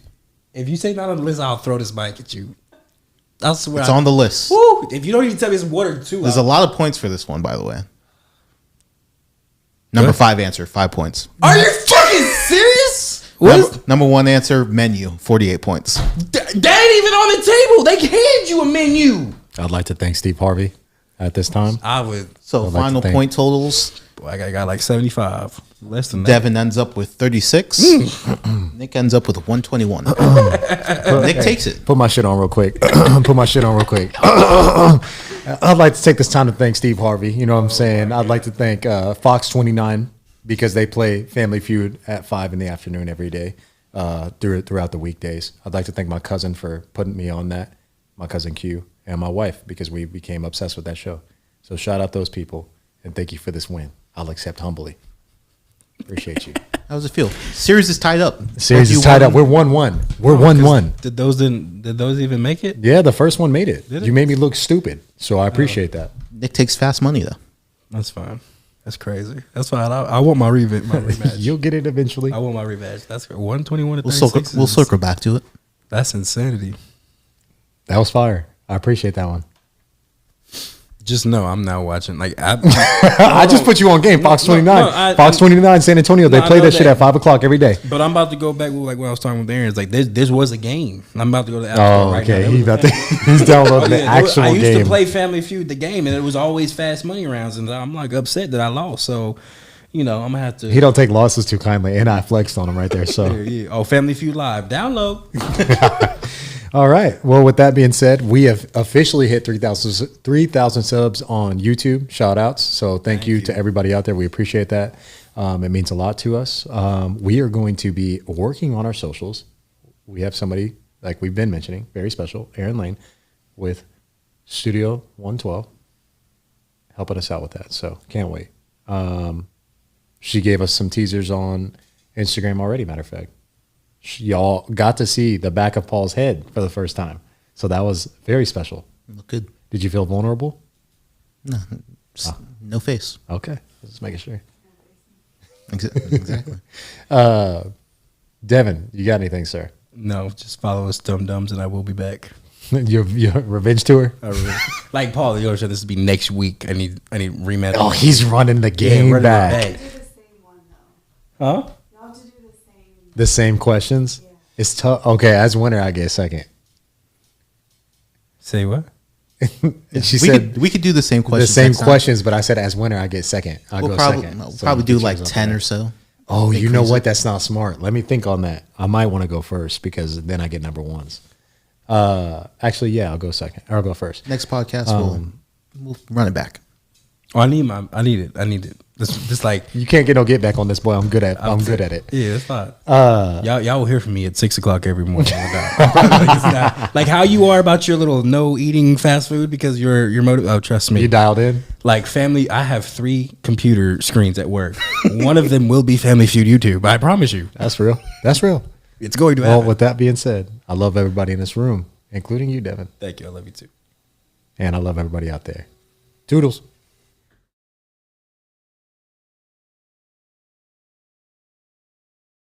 If you say not on the list, I'll throw this mic at you. I swear. It's on the list. Woo! If you don't even tell me it's water too, There's a lot of points for this one, by the way. Number 5 answer, 5 points. Are you fucking serious? What? Number 1 answer, menu, 48 points. That ain't even on the table. They hand you a menu. I'd like to thank Steve Harvey at this time. I would. So I'd like final to thank- point totals. Boy, I got like 75. Less than that. Devin ends up with 36. Nick ends up with 121. Nick takes it. Put my shit on real quick. Put my shit on real quick. I'd like to take this time to thank Steve Harvey. You know what I'm saying? I'd like to thank Fox 29 because they play Family Feud at 5 in the afternoon every day throughout the weekdays. I'd like to thank my cousin for putting me on that, my cousin Q, and my wife because we became obsessed with that show. So shout out those people and thank you for this win. I'll accept humbly. Appreciate you. How does it feel? Series is tied up. Series Both is you tied won. up. We're 1-1. We're 1-1. Did those even make it? Yeah, the first one made it. Did it? You made me look stupid, so I appreciate that. Nick takes fast money, though. That's fine. That's crazy. That's fine. I want my rematch. You'll get it eventually. I want my rematch. That's 121 to We'll 36. we'll circle back to it. That's insanity. That was fire. I appreciate that one. Just know I'm now watching. Like I just put you on game. Fox 29. Fox 29, San Antonio. They I play know that shit that. at 5 o'clock every day. But I'm about to go back with like what I was talking with Aaron. It's like this was a game. I'm about to go to the App Oh, Store right okay. now. He's about to, he's downloading the actual I used game. to play Family Feud, the game, and it was always fast money rounds, and I'm like upset that I lost. So, I'm gonna have to. He don't take losses too kindly, and I flexed on him right there. So, Yeah. Oh, Family Feud Live. Download. all right. Well, with that being said, we have officially hit 3,000 subs on YouTube. Shout outs. So thank you to everybody out there. We appreciate that. It means a lot to us. We are going to be working on our socials. We have somebody, like we've been mentioning, very special, Aaron Lane, with Studio 112, helping us out with that. So can't wait. She gave us some teasers on Instagram already, matter of fact. Y'all got to see the back of Paul's head for the first time. So that was very special. Look good. Did you feel vulnerable? No face. Okay. Just making sure. Exactly. Devin, you got anything, sir? No, just follow us, Dum Dums, and I will be back. your revenge tour? Like Paul, you know, this will be next week. I need rematch. Oh, he's running the game running it back. Do the same one though. Huh? Y'all have to do the same. The same questions? Yeah. It's tough. Okay, as winner, I get second. Say what? She we said we could do the same the questions. same next time. questions, but I said as winner, I get second. I'll We'll go probably, second. we'll So probably you do can like choose up 10 there. or so. Oh, Make you know crazy. what? That's not smart. Let me think on that. I might want to go first because then I get number ones. Actually, yeah, I'll go second. Or I'll go first. Next podcast, we'll run it back. Oh, I need it. This like You can't get no get back on this, boy. I'm good at it. Yeah, it's fine. Y'all will hear from me at 6:00 every morning. It's not- like how you are about your little no eating fast food because you're motive. Oh, trust me. You dialed in? Like family, I have 3 computer screens at work. One of them will be Family Feud YouTube. I promise you, That's real. That's real. it's going to Well, happen. with that being said, I love everybody in this room, including you, Devin. Thank you. I love you too. And I love everybody out there. Toodles.